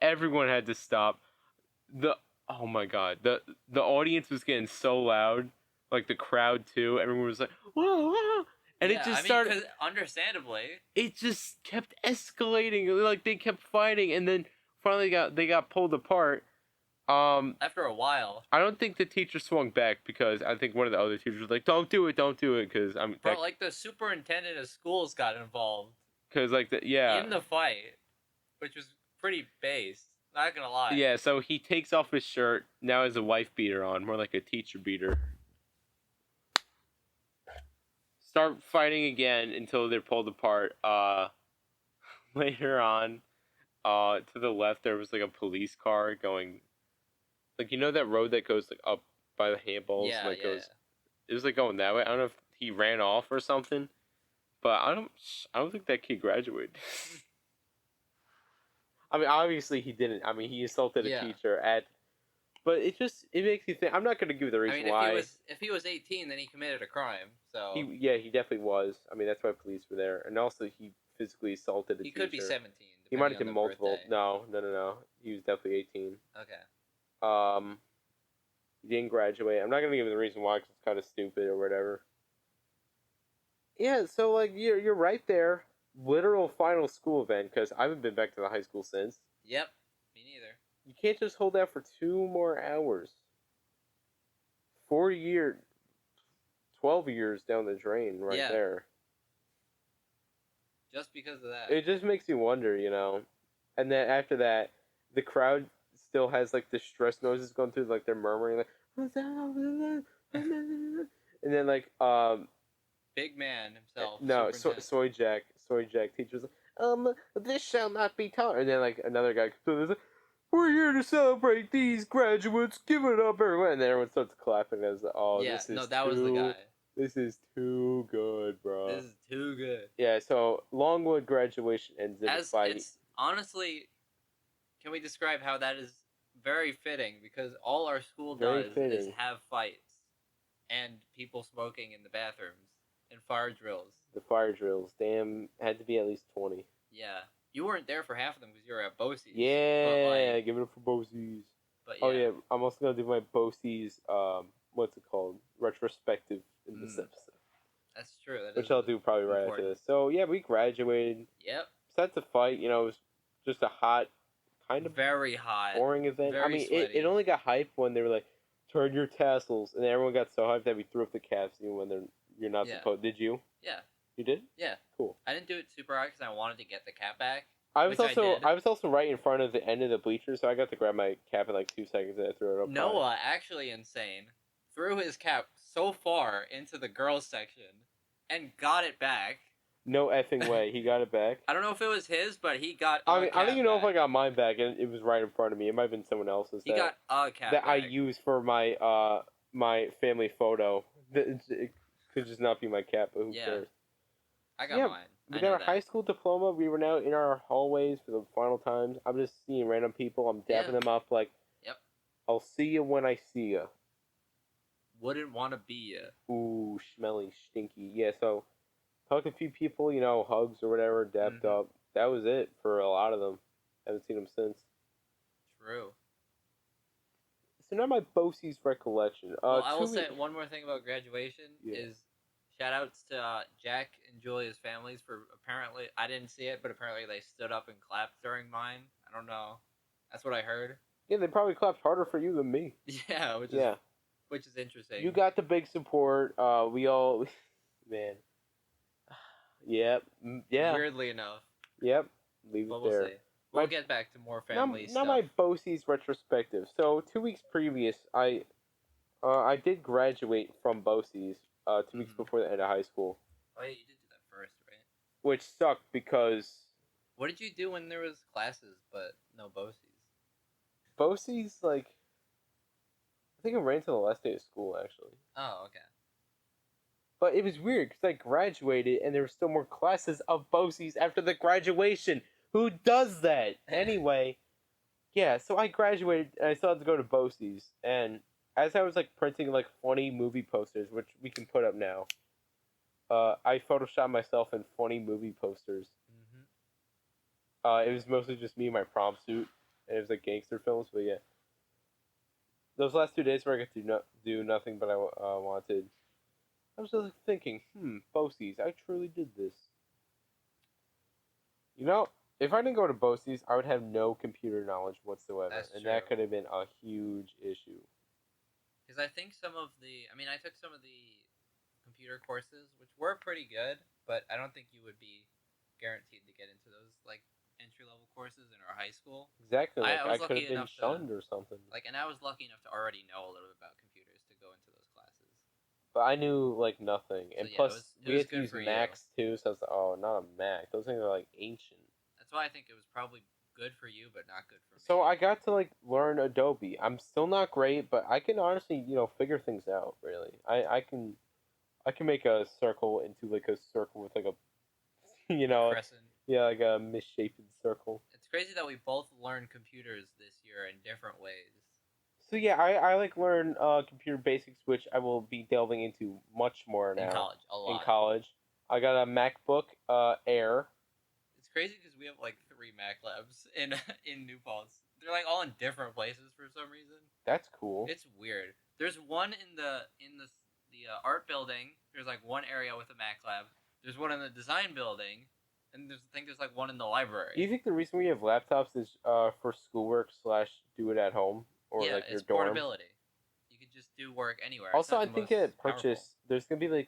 Everyone had to stop. Oh my god, the audience was getting so loud, like the crowd too. Everyone was like, whoa, whoa. And it just started. 'Cause understandably, it just kept escalating. Like they kept fighting, and then finally they got pulled apart. After a while, I don't think the teacher swung back because I think one of the other teachers was like, "Don't do it, because like the superintendent of schools got involved. Because in the fight, which was pretty base. Not gonna lie. Yeah, so he takes off his shirt. Now has a wife beater on, more like a teacher beater. Start fighting again until they're pulled apart. Later on, to the left there was like a police car going, like that road that goes like up by the handballs. Yeah, It was like going that way. I don't know if he ran off or something, but I don't think that kid graduated. I mean, obviously he didn't. I mean, he assaulted a teacher but it makes you think. I'm not going to give the reason why. If he was 18, then he committed a crime. So he definitely was. I mean, that's why police were there, and also he physically assaulted a teacher. He could be 17. He might have been multiple. Birthday. No. He was definitely 18. Okay. He didn't graduate. I'm not going to give him the reason why, because it's kind of stupid or whatever. Yeah, so like you're right there. Literal final school event, because I haven't been back to the high school since. Yep, me neither. You can't just hold out for 2 more hours. 4 years, 12 years down the drain there. Just because of that. It just makes you wonder, And then after that, the crowd still has like the stress noises going through, like they're murmuring, like, and then like Big man himself. No, Soy Jack teacher's like, this shall not be taught. And then like another guy comes through, we're here to celebrate these graduates. Give it up, everyone! And then everyone starts clapping as, oh, Yeah, this is that was the guy. This is too good, bro. This is too good. Yeah, so Longwood graduation ends in a fight. It's honestly, can we describe how that is very fitting? Because all our school does is have fights and people smoking in the bathrooms and fire drills. The fire drills, damn, had to be at least 20. Yeah, you weren't there for half of them because you were at BOCES. Yeah, give it up for BOCES. But yeah. Oh yeah, I'm also gonna do my BOCES, what's it called, retrospective in this episode. That's true. Which I'll do probably right after this. So yeah, we graduated. Yep. Besides the fight, it was just a hot, kind of very hot, boring event. Very I mean, sweaty. it only got hype when they were like, turn your tassels, and everyone got so hyped that we threw up the caps even when you're not supposed. Did you? Yeah. You did? Yeah. Cool. I didn't do it super hard because I wanted to get the cap back. I was also right in front of the end of the bleachers, so I got to grab my cap in like 2 seconds and I threw it up. Noah, actually insane, threw his cap so far into the girls section and got it back. No effing way, he got it back. I don't know if it was his, but he got. I don't even know if I got mine back, and it was right in front of me. It might have been someone else's. He got a cap that back. I used for my my family photo. It could just not be my cap, but who cares? I got mine. We got our high school diploma. We were now in our hallways for the final times. I'm just seeing random people. I'm dapping them up like, yep. I'll see you when I see you. Wouldn't want to be you. Ooh, smelly, stinky. Yeah, so talked to a few people, hugs or whatever, dapped up. That was it for a lot of them. Haven't seen them since. True. So now my BOCES recollection. I will say one more thing about graduation is shout outs to Jack and Julia's families for apparently, I didn't see it, but apparently they stood up and clapped during mine. I don't know. That's what I heard. Yeah, they probably clapped harder for you than me. Yeah, which is interesting. You got the big support. We all, man. Yep. Yeah. Weirdly enough. Yep. Leave it there. We'll see. We'll get back to more family stuff. Now my BOCES retrospective. So 2 weeks previous, I did graduate from BOCES 2 weeks before the end of high school. Oh yeah, you did do that first, right? Which sucked because... What did you do when there was classes but no BOCES? BOCES, I think I ran to the last day of school, actually. Oh, okay. But it was weird because I graduated and there were still more classes of BOCES after the graduation. Who does that? Anyway, yeah, so I graduated and I still had to go to BOCES. And as I was printing funny movie posters, which we can put up now, I photoshopped myself in funny movie posters. It was mostly just me in my prom suit, and it was gangster films. But yeah, those last 2 days where I got to do nothing but I wanted. I was just thinking, BOCES, I truly did this. If I didn't go to BOCES, I would have no computer knowledge whatsoever. That's true. That could have been a huge issue. Because I think I took some of the computer courses, which were pretty good, but I don't think you would be guaranteed to get into those, entry-level courses in our high school. Exactly. I could have been shunned or something. And I was lucky enough to already know a little bit about computers to go into those classes. But I knew, nothing. And so, plus, we had to use Macs, too, so I was like, oh, not a Mac. Those things are, ancient. That's why I think it was probably good for you, but not good for me. So I got to, learn Adobe. I'm still not great, but I can honestly, figure things out, really. I can make a circle into, a circle with, a, crescent. Yeah, a misshapen circle. It's crazy that we both learned computers this year in different ways. So yeah, I learn computer basics, which I will be delving into much more now. In college, a lot. In college. I got a MacBook Air. It's crazy because we have 3 Mac labs in New Paltz. They're all in different places for some reason. That's cool. It's weird. There's one in the art building. There's one area with a Mac lab. There's one in the design building, and there's one in the library. Do you think the reason we have laptops is for schoolwork / do it at home or your it's dorm? portability. You could just do work anywhere. Also, I think at purchase there's gonna be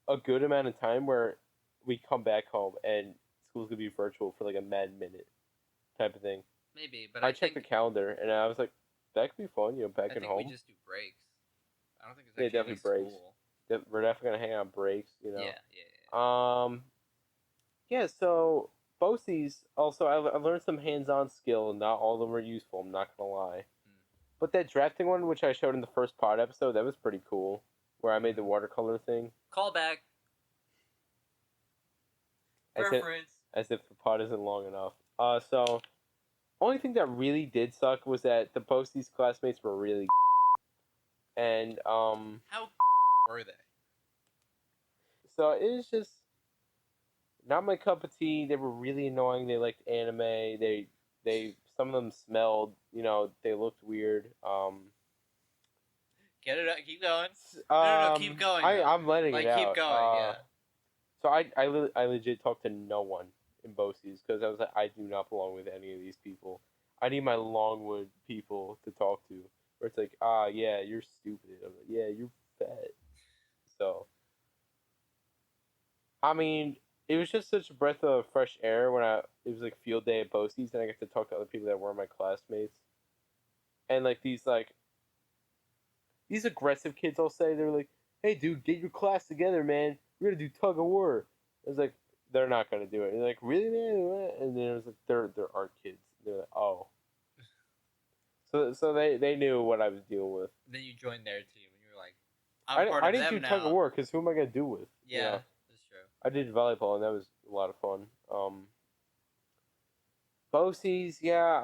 a good amount of time where we come back home and school's gonna be virtual for a mad minute type of thing. Maybe, but I checked the calendar and I was like, that could be fun, back at home. I think we just do breaks. I don't think it's actually definitely breaks. We're definitely gonna hang out on breaks, Yeah. Yeah, so BOCES, also, I learned some hands-on skill. Not all of them were useful, I'm not going to lie. But that drafting one, which I showed in the first pod episode, that was pretty cool. Where I made the watercolor thing. Callback. Reference. As if the pod isn't long enough. So, only thing that really did suck was that the BOCES classmates were really and, How were they? So, it was just not my cup of tea. They were really annoying. They liked anime. They some of them smelled, they looked weird. Get it up. Keep going. No, keep going. I'm letting it out. Keep going, yeah. So I legit talked to no one in BOCES because I was like, I do not belong with any of these people. I need my Longwood people to talk to. Where it's like, yeah, you're stupid. I'm like, yeah, you're fat. So, I mean, it was just such a breath of fresh air when it was like field day at BOCES, and I got to talk to other people that weren't my classmates. And like these aggressive kids, I'll say, they're like, hey dude, get your class together, man. We're gonna do tug of war. I was like, they're not gonna do it. And they're like, really, man? And then it was like, they're art kids. They're like, oh. So they knew what I was dealing with. Then you joined their team, and you were like, I didn't do tug of war because who am I gonna do with? Yeah, that's true. I did volleyball, and that was a lot of fun. BOCES, yeah,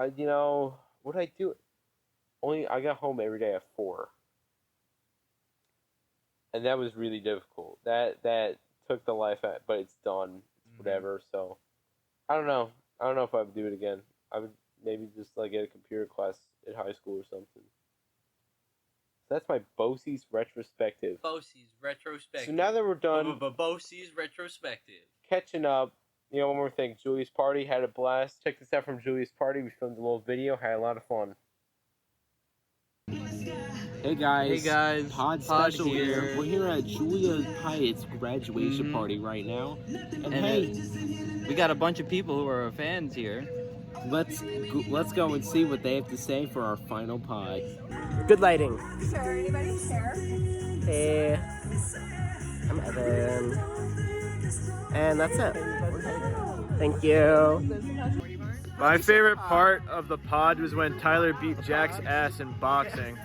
what did I do? I got home every day at 4. And that was really difficult. That took the life out, but it's done. It's whatever. So, I don't know. I don't know if I would do it again. I would maybe just get a computer class in high school or something. So that's my BOCES retrospective. BOCES retrospective. So now that we're done, BOCES retrospective. Catching up. One more thing. Julia's party, had a blast. Check this out from Julia's party. We filmed a little video. Had a lot of fun. Hey guys, Pod special here. We're here at Julia Pyatt's graduation party right now. And hey, we got a bunch of people who are fans here. Let's go and see what they have to say for our final pod. Good lighting. Sure, anybody share? Hey, I'm Evan. And that's it. Thank you. My favorite part of the pod was when Tyler beat Jack's ass in boxing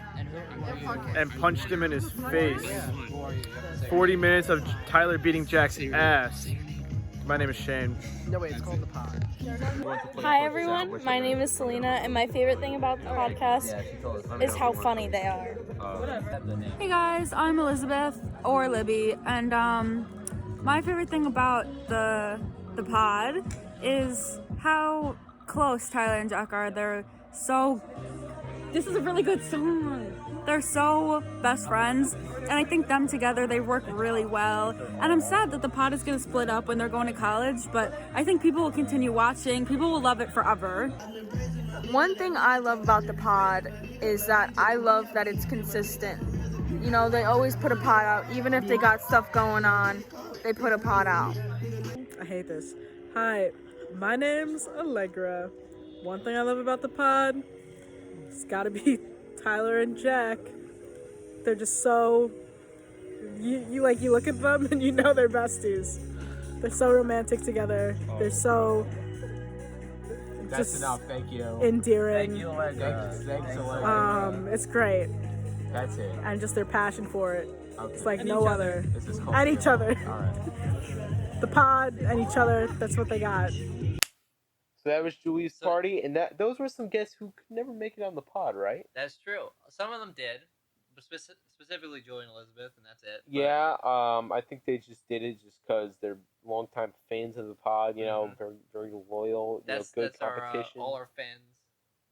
and punched him in his face. 40 minutes of Tyler beating Jack's ass. My name is Shane. No, wait, it's called the pod. Hi everyone, my name is Selena, and my favorite thing about the podcast is how funny they are. Hey guys, I'm Elizabeth, or Libby, and my favorite thing about the pod is how close Tyler and Jack are. This is a really good song. They're so best friends, and I think them together, they work really well. And I'm sad that the pod is going to split up when they're going to college, but I think people will continue watching. People will love it forever. One thing I love about the pod is that I love that it's consistent. They always put a pod out, even if they got stuff going on, they put a pod out. I hate this. Hi, my name's Allegra. One thing I love about the pod, it's gotta be Tyler and Jack. They're just so, you look at them and you know they're besties. They're so romantic together. They're so That's enough, thank you. Endearing. Thank you, Allegra. Thanks, Allegra. It's great. That's it. And just their passion for it. Okay. It's like And no other. And each other. Alright. The pod and each other, that's what they got. So that was Julie's party, and those were some guests who could never make it on the pod, right? That's true. Some of them did, but specifically Julie and Elizabeth, and that's it. But... Yeah, I think they just did it just because they're longtime fans of the pod, very, very loyal, good competition. All our fans.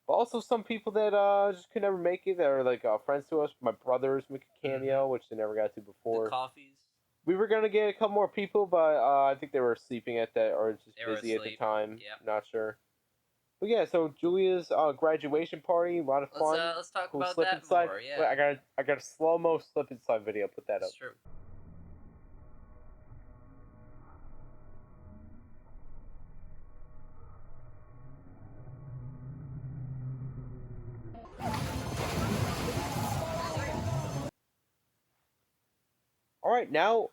But also some people that just could never make it, that are like friends to us. My brothers make a cameo, which they never got to before. The coffees. We were going to get a couple more people, but I think they were sleeping at that, or just busy at the time. Yeah. Not sure. But yeah, so Julia's graduation party, a lot of fun. Let's talk cool about slip that and slide. more, yeah. Wait, I got a slow-mo slip and slide video. Put that up. That's true. All right, now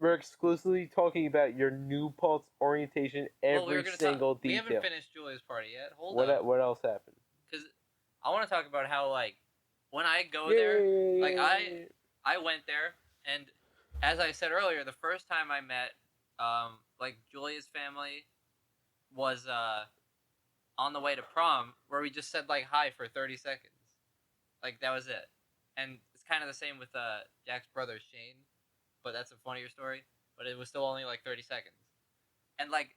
We're exclusively talking about your New Paltz orientation, every single detail. We haven't finished Julia's party yet. Hold on. What else happened? Because I want to talk about how, like, when I go there, like, I went there, and as I said earlier, the first time I met, like, Julia's family was, on the way to prom, where we just said, like, hi for 30 seconds. Like, that was it. And it's kind of the same with, Jack's brother, Shane. But that's a funnier story. But it was still only like 30 seconds. And like,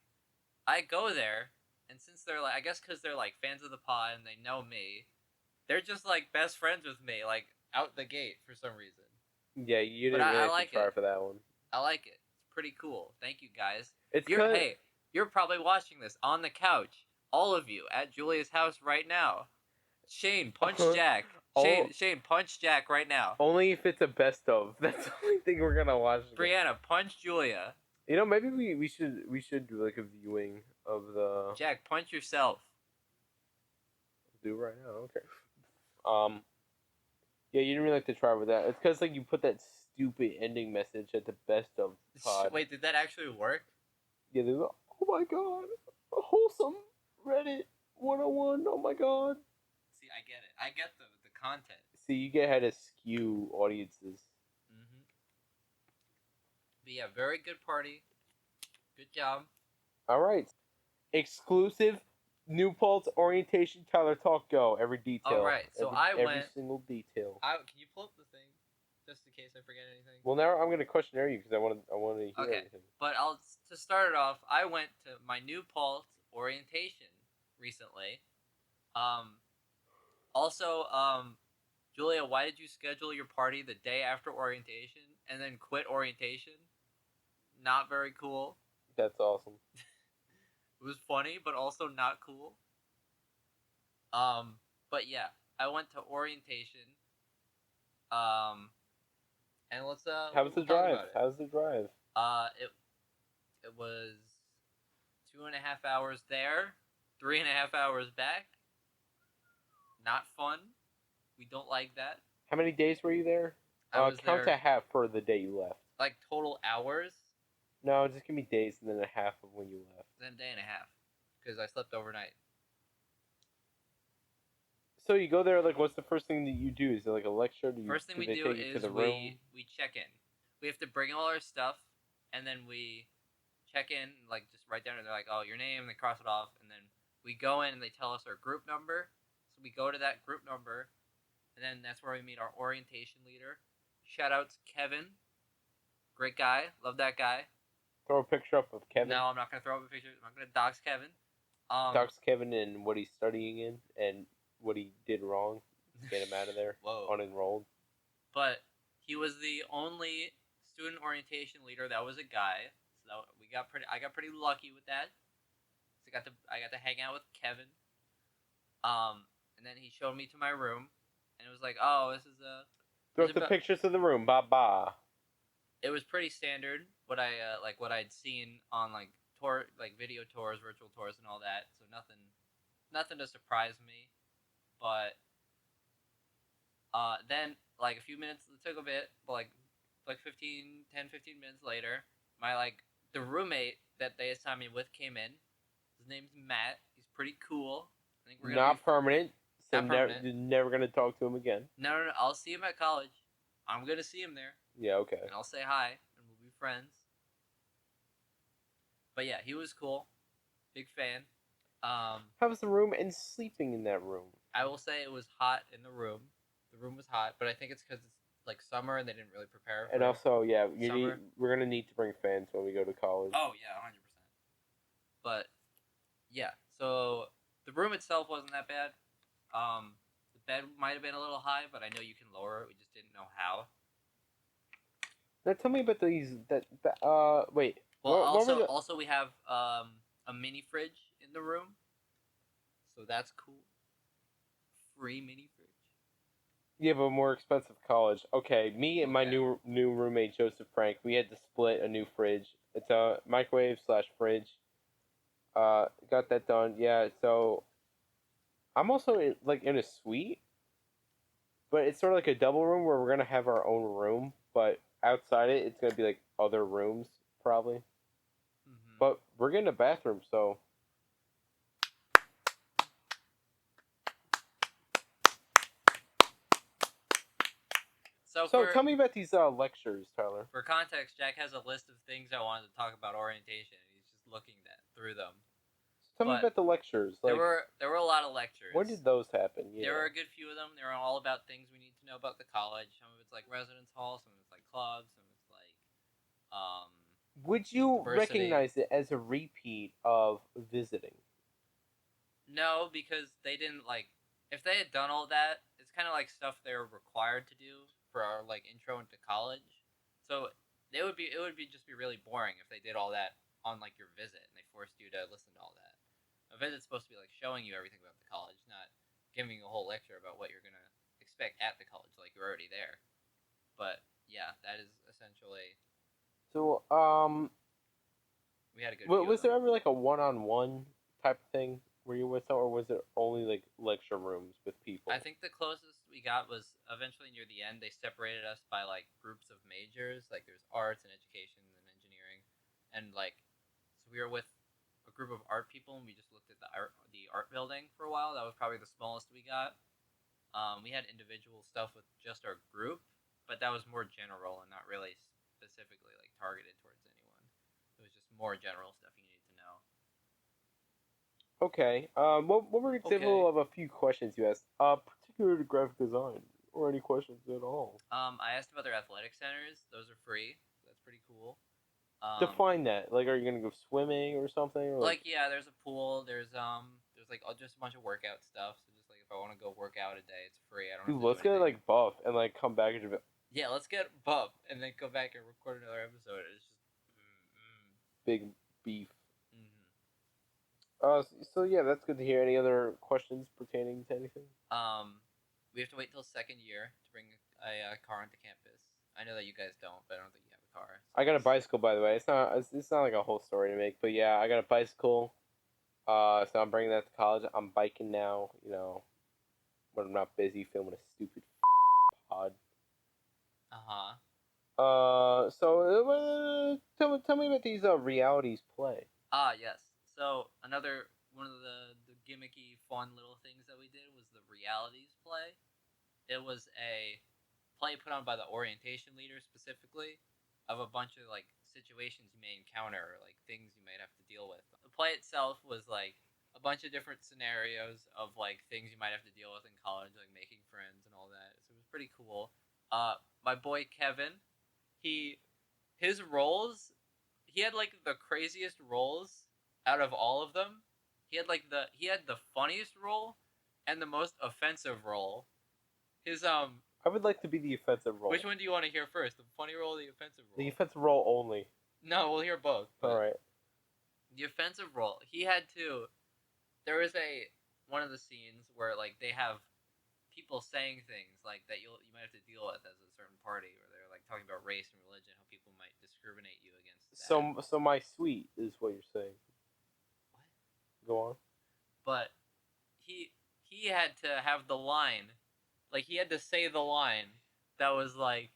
I go there, and since they're like, I guess because they're like fans of the pod and they know me, they're just like best friends with me, like out the gate for some reason. Yeah, you didn't really have to try for that one. I like it. It's pretty cool. Thank you guys. Hey, you're probably watching this on the couch, all of you at Julia's house right now. Shane, punch Jack. Shane, punch Jack right now. Only if it's a best of. That's the only thing we're gonna watch. Brianna, punch Julia. You know, maybe we should do like a viewing of the. Jack, punch yourself. Do it right now, okay. Yeah, you didn't really like to try with that. It's because like you put that stupid ending message at the best of pod. Wait, did that actually work? Yeah, they were, oh my god, a wholesome Reddit 101. Oh my god. See, I get it. I get the content. See, you get how to skew audiences. Mm-hmm. But yeah, very good party. Good job. All right. Exclusive New Paltz orientation Tyler Talk Go. Every detail. All right. So every single detail. Can you pull up the thing, just in case I forget anything? Well, now I'm gonna questionnaire you because I want to hear everything. But to start it off, I went to my New Paltz orientation recently. Also, Julia, why did you schedule your party the day after orientation and then quit orientation? Not very cool. That's awesome. It was funny, but also not cool. But yeah, I went to orientation. And let's How was the drive? How's the drive? It was 2.5 hours there, 3.5 hours back. Not fun. We don't like that. How many days were you there? Count there, to half for the day you left. Like total hours? No, just give me days and then a half of when you left. Then a day and a half, because I slept overnight. So you go there, like, what's the first thing that you do? Is it like a lecture? First thing we do is we check in. We have to bring all our stuff, and then we check in, like, just write down, they're like, oh, your name, and they cross it off, and then we go in and they tell us our group number. So we go to that group number, and then that's where we meet our orientation leader. Shout out to Kevin. Great guy. Love that guy. Throw a picture up of Kevin. No, I'm not going to throw up a picture. I'm not going to dox Kevin. Dox Kevin and what he's studying in and what he did wrong. Get him out of there. Whoa. Unenrolled. But he was the only student orientation leader that was a guy. So I got pretty lucky with that. So I got to hang out with Kevin. And then he showed me to my room, and it was like, oh, this is a. Throw up the pictures of the room, ba. It was pretty standard. What I'd seen on like video tours, virtual tours, and all that. So nothing to surprise me. But then like a few minutes, it took a bit, but like 15 minutes later, the roommate that they assigned me with came in. His name's Matt. He's pretty cool. I think we're not permanent. So you're never gonna talk to him again. No. I'll see him at college. I'm gonna see him there. Yeah, okay. And I'll say hi, and we'll be friends. But yeah, he was cool. Big fan. How was the room and sleeping in that room? I will say it was hot in the room. The room was hot, but I think it's because it's like summer and they didn't really prepare for and also, yeah, we're gonna need to bring fans when we go to college. Oh yeah, 100%. But yeah, so the room itself wasn't that bad. The bed might have been a little high, but I know you can lower it. We just didn't know how. Now tell me about these. Wait. Well, also we have a mini fridge in the room, so that's cool. Free mini fridge. Yeah, but more expensive college. Okay, me and my new roommate Joseph Frank, we had to split a new fridge. It's a microwave / fridge. Got that done. Yeah, so I'm also in a suite, but it's sort of like a double room where we're gonna have our own room, but outside it's gonna be like other rooms probably. Mm-hmm. But we're getting a bathroom, so. So tell me about these lectures, Tyler. For context, Jack has a list of things I wanted to talk about orientation, and he's just looking through them. Tell me about the lectures. Like, there were a lot of lectures. When did those happen? Yeah. There were a good few of them. They were all about things we need to know about the college. Some of it's like residence hall, some of it's like clubs, some of it's like Would you recognize it as a repeat of visiting? No, because they didn't like. If they had done all that, it's kind of like stuff they were required to do for our like intro into college. So it would be just be really boring if they did all that on like your visit and they forced you to listen to all that. A visit's supposed to be like showing you everything about the college, not giving you a whole lecture about what you're gonna expect at the college, like you're already there. But yeah, that is essentially. So we had a good. Was there ever like a one-on-one type of thing where you with them, or was it only like lecture rooms with people? I think the closest we got was eventually near the end. They separated us by like groups of majors. Like there's arts and education and engineering, and like so we were with a group of art people, and we just looked at the art building for a while. That was probably the smallest we got. We had individual stuff with just our group, but that was more general and not really specifically like targeted towards anyone. It was just more general stuff you needed to know. Okay. What were an example of a few questions you asked? Particular to graphic design, or any questions at all? I asked about their athletic centers. Those are free. That's pretty cool. Define that. Like, are you gonna go swimming or something? Or like, yeah, there's a pool. There's like just a bunch of workout stuff. So just like if I want to go work out a day, it's free. I don't. Dude, let's get like buff and like come back and. Yeah, let's get buff and then go back and record another episode. It's just big beef. So yeah, that's good to hear. Any other questions pertaining to anything? We have to wait till second year to bring a car onto campus. I know that you guys don't, but I don't think you have a car. So I got a bicycle, by the way. It's not like a whole story to make, but yeah, I got a bicycle. So I'm bringing that to college. I'm biking now, you know, when I'm not busy filming a stupid pod. So tell me about these realities play. Yes. So another one of the gimmicky, fun little things that we did was the realities play. It was a play put on by the orientation leader specifically of a bunch of like situations you may encounter or like things you might have to deal with. The play itself was like a bunch of different scenarios of like things you might have to deal with in college, like making friends and all that. So it was pretty cool. My boy Kevin, his roles, he had like the craziest roles out of all of them. He had the funniest role and the most offensive role. I would like to be the offensive role. Which one do you want to hear first? The funny role or the offensive role? The offensive role only. No, we'll hear both. Alright. The offensive role. There was one of the scenes where like they have people saying things like that you might have to deal with as a certain party, where they're like talking about race and religion, how people might discriminate you against that. So my suite is what you're saying. What? Go on. But he had to have the line, like he had to say the line that was like,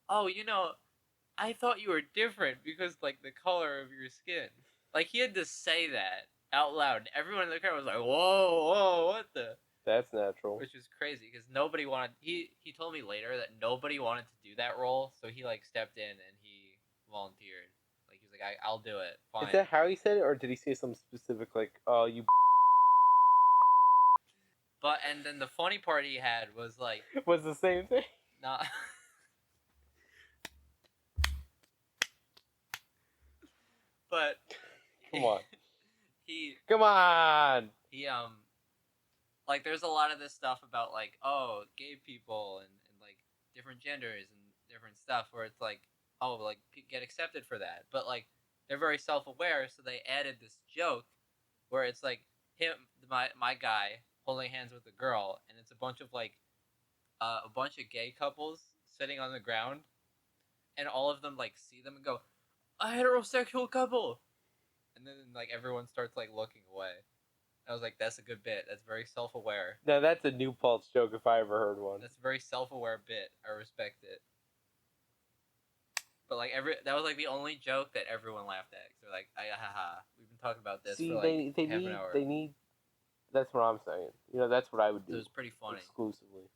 "Oh, you know, I thought you were different because like the color of your skin." Like he had to say that out loud. Everyone in the crowd was like, "Whoa, what the?" That's natural. Which was crazy because nobody wanted. He told me later that nobody wanted to do that role, so he like stepped in and he volunteered. Like he was like, "I'll do it." Fine. Is that how he said it, or did he say something specific like, you"? But and then the funny part he had was like. Was the same thing. Nah. But. Come on. He. Come on. He like there's a lot of this stuff about like gay people and like different genders and different stuff where it's like like get accepted for that, but like they're very self-aware, so they added this joke where it's like my guy holding hands with a girl, and it's a bunch of like a bunch of gay couples sitting on the ground, and all of them like see them and go, "A heterosexual couple," and then like everyone starts like looking away. I was like, that's a good bit. That's very self-aware. No, that's a New Paltz joke if I ever heard one. That's a very self-aware bit. I respect it. But like that was like the only joke that everyone laughed at. So like, haha, we've been talking about this See, for like half an hour. They need. That's what I'm saying. You know, that's what I would do. It was pretty funny. Exclusively.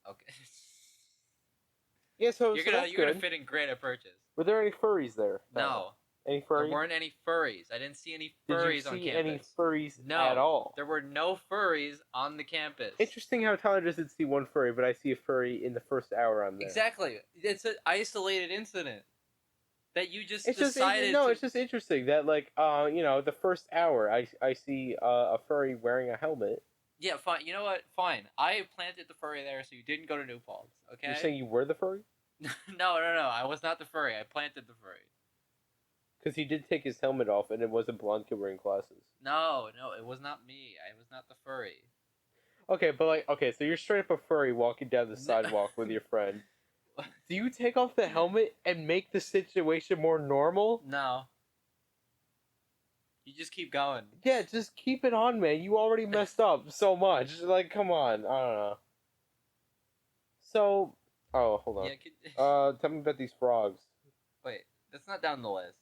Okay. Yeah, so you're gonna fit in great at Purchase. Were there any furries there? No. Any furries? There weren't any furries. I didn't see any furries on campus. Did you see any furries at all? There were no furries on the campus. Interesting how Tyler just didn't see one furry, but I see a furry in the first hour I'm there. Exactly. It's an isolated incident that you just it's decided. It's just interesting that like the first hour I see a furry wearing a helmet. Yeah, fine. You know what? Fine. I planted the furry there, so you didn't go to New Paltz. Okay. You're saying you were the furry? No. I was not the furry. I planted the furry. Because he did take his helmet off, and it was a blonde kid wearing glasses. No, it was not me. I was not the furry. Okay, but so you're straight up a furry walking down the sidewalk with your friend. Do you take off the helmet and make the situation more normal? No. You just keep going. Yeah, just keep it on, man. You already messed up so much. Like, come on. I don't know. So, hold on. Yeah, tell me about these frogs. Wait, that's not down the list.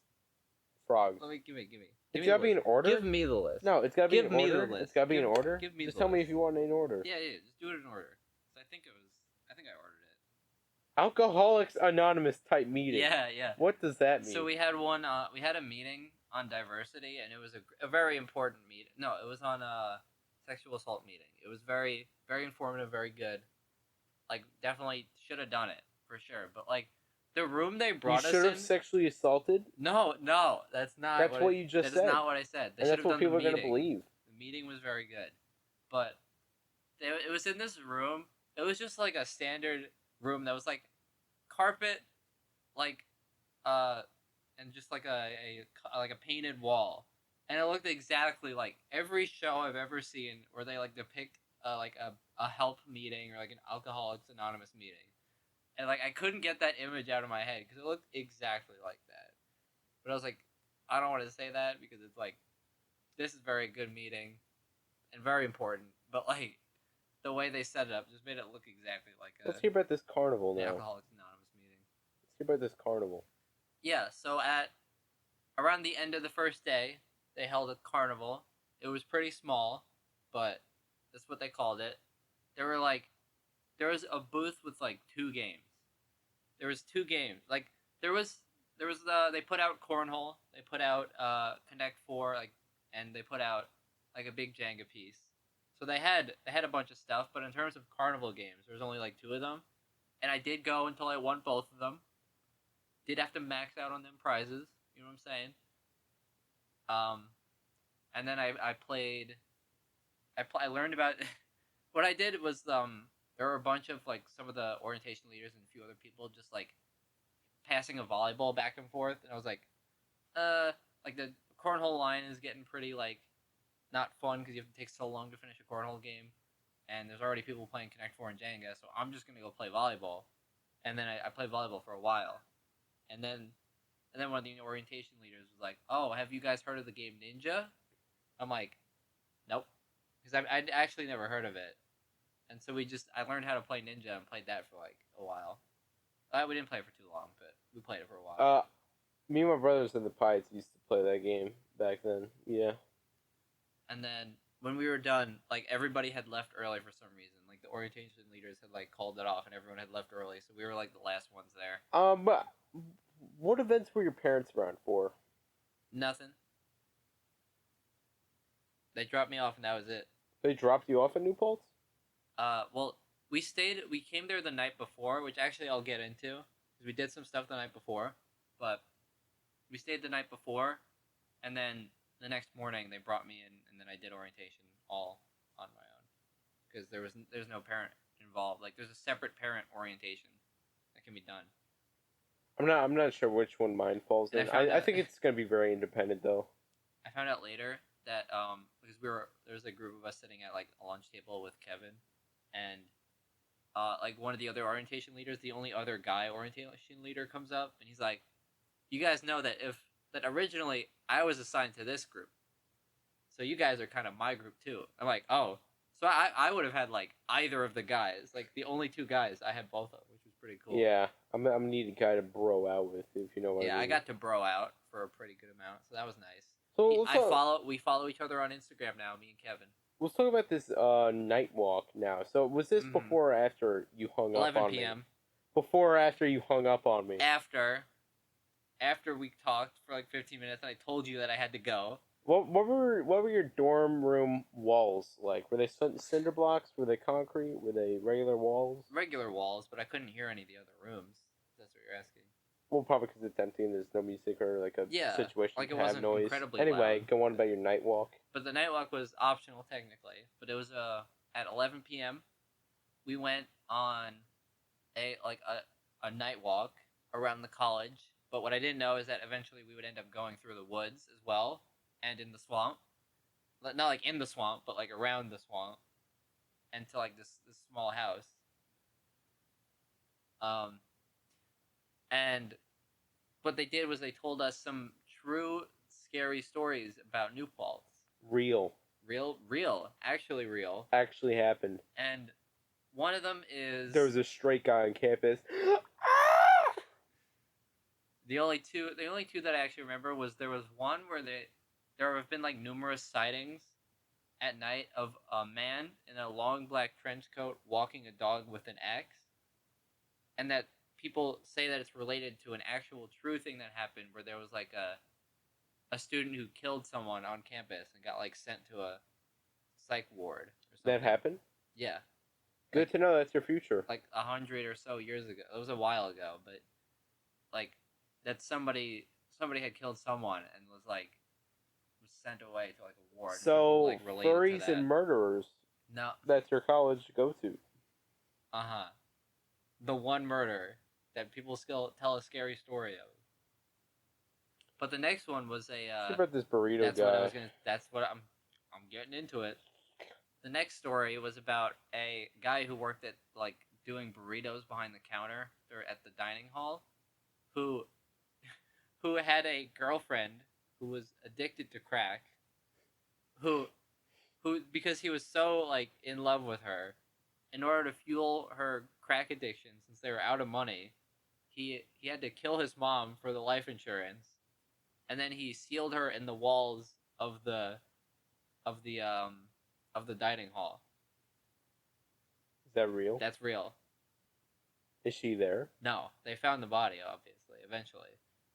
Frogs. Give me. It's gotta be in order? Give me the list. No, it's gotta be in order. Give me the list. It's gotta be in order? Give me just the tell list. me if you want it in order. Yeah, just do it in order. I think I ordered it. Alcoholics Anonymous type meeting. Yeah. What does that mean? So we had we had a meeting on diversity, and it was a very important meeting. No, it was on a sexual assault meeting. It was very, very informative, very good. Like, definitely should have done it, for sure. But, like, the room they brought us in... You should have sexually assaulted? No, that's not That's what you just said. That is not what I said. And that's what people are going to believe. The meeting was very good. But it was in this room. It was just, like, a standard room that was, like, carpet, like, and just, like, a painted wall. And it looked exactly like every show I've ever seen where they, like, depict, like, a help meeting or, like, an Alcoholics Anonymous meeting. And, like, I couldn't get that image out of my head because it looked exactly like that. But I was like, I don't want to say that because it's like, this is a very good meeting and very important. But, like, the way they set it up just made it look exactly like Let's hear about this carnival now. Alcoholics Anonymous meeting. Let's hear about this carnival. Yeah, so around the end of the first day, they held a carnival. It was pretty small, but that's what they called it. There was a booth with, like, 2 games. There was 2 games. Like, they put out Cornhole, they put out Connect 4, like, and they put out, like, a big Jenga piece. So they had a bunch of stuff, but in terms of carnival games, there was only, like, 2 of them. And I did go until I won both of them. Did have to max out on them prizes, you know what I'm saying? And then I learned about, what I did was, there were a bunch of, like, some of the orientation leaders and a few other people just, like, passing a volleyball back and forth. And I was like, the cornhole line is getting pretty, like, not fun because you have to take so long to finish a cornhole game. And there's already people playing Connect 4 and Jenga, so I'm just going to go play volleyball. And then I played volleyball for a while. And then one of the orientation leaders was like, oh, have you guys heard of the game Ninja? I'm like, nope. Because I'd actually never heard of it. And so I learned how to play Ninja and played that for, like, a while. We didn't play it for too long, but we played it for a while. Me and my brothers in the Pites used to play that game back then, yeah. And then, when we were done, like, everybody had left early for some reason. Like, the orientation leaders had, like, called it off and everyone had left early, so we were, like, the last ones there. But what events were your parents around for? Nothing. They dropped me off and that was it. They dropped you off at New Paltz? Well, we came there the night before, which actually I'll get into, because we did some stuff the night before, but we stayed the night before, and then the next morning they brought me in, and then I did orientation all on my own, because there's no parent involved. Like, there's a separate parent orientation that can be done. I'm not sure which one mine falls in. I think it's gonna be very independent though. I found out later that because there was a group of us sitting at, like, a lunch table with Kevin, and like, one of the other orientation leaders, the only other guy orientation leader, comes up and he's like, you guys know that originally I was assigned to this group, so you guys are kind of my group too. I'm like, oh, so I would have had, like, either of the guys, like, the only 2 guys I had both of, which was pretty cool. Yeah, I'm gonna need a guy to bro out with, if you know what I mean. Yeah, I got to bro out for a pretty good amount, so that was nice. So we follow each other on Instagram now, me and Kevin. Let's talk about this night walk now. So was this before or after you hung up on 11 p.m. me? Before or after you hung up on me? After we talked for like 15 minutes, and I told you that I had to go. What were your dorm room walls like? Were they cinder blocks? Were they concrete? Were they regular walls? Regular walls, but I couldn't hear any of the other rooms. That's what you're asking. Well, probably because it's empty and there's no music or like a situation like to it have wasn't noise. incredibly Anyway, loud. go on about your night walk. But the night walk was optional technically. But it was at 11 p.m. We went on a night walk around the college. But what I didn't know is that eventually we would end up going through the woods as well, and in the swamp. Not like in the swamp, but like around the swamp, and to like this small house. And what they did was they told us some true scary stories about New Paltz. Real. Actually real. Actually happened. And one of them is... There was a straight guy on campus. The only two that I actually remember was there was one where there have been like numerous sightings at night of a man in a long black trench coat walking a dog with an axe, and that people say that it's related to an actual true thing that happened where there was like a student who killed someone on campus and got like sent to a psych ward or something. That happened? Yeah. Good to know that's your future. Like 100 or so years ago. It was a while ago, but like that somebody had killed someone and was sent away to like a ward. So like, furries and murderers. No. That's your college go to. The one murder that people still tell a scary story of. But the next one was What about this burrito that's guy? That's what I'm getting into it. The next story was about a guy who worked at like doing burritos behind the counter or at the dining hall, who had a girlfriend who was addicted to crack, who because he was so like in love with her, in order to fuel her crack addiction since they were out of money, he had to kill his mom for the life insurance, and then he sealed her in the walls of the dining hall. Is that real? That's real. Is she there? No, they found the body. Obviously, eventually,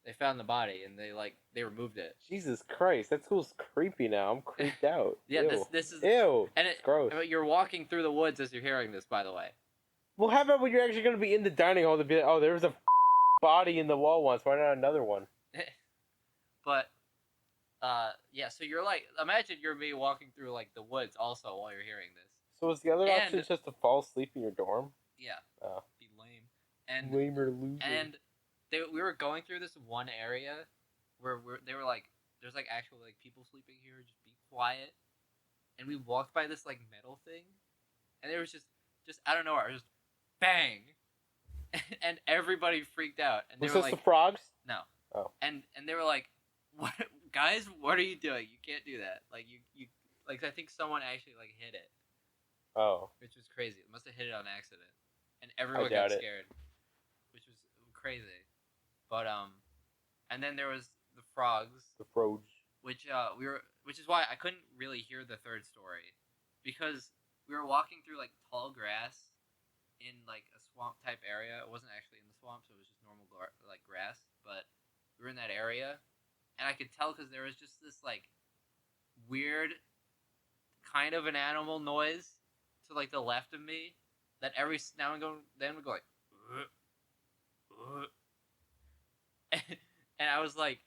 they found the body and they removed it. Jesus Christ, that school's creepy now. I'm creeped out. Yeah, Ew. this is ew. And it's gross. You're walking through the woods as you're hearing this, by the way. Well, how about when you're actually going to be in the dining hall to be like, oh, there was a body in the wall once. Why not another one? But, yeah. So you're like, imagine you're me walking through like the woods also while you're hearing this. So was the other option just to fall asleep in your dorm? Yeah. Oh. Be lame. And lame or loser. And we were going through this one area where they were like, there's like actual like people sleeping here. Just be quiet. And we walked by this like metal thing, and there was just out of nowhere, just bang, and everybody freaked out. And they was were this like, the frogs? No. Oh. And they were like, "What, guys? What are you doing? You can't do that. Like you like I think someone actually like hit it." Oh. Which was crazy. It must have hit it on accident, and everyone got scared, which was crazy. But and then there was the frogs. The frogs. Which is why I couldn't really hear the third story, because we were walking through like tall grass in like a swamp type area. It wasn't actually in the swamp, so it was just normal like grass, but we were in that area, and I could tell because there was just this like weird kind of an animal noise to like the left of me that every now and then would go like and I was like,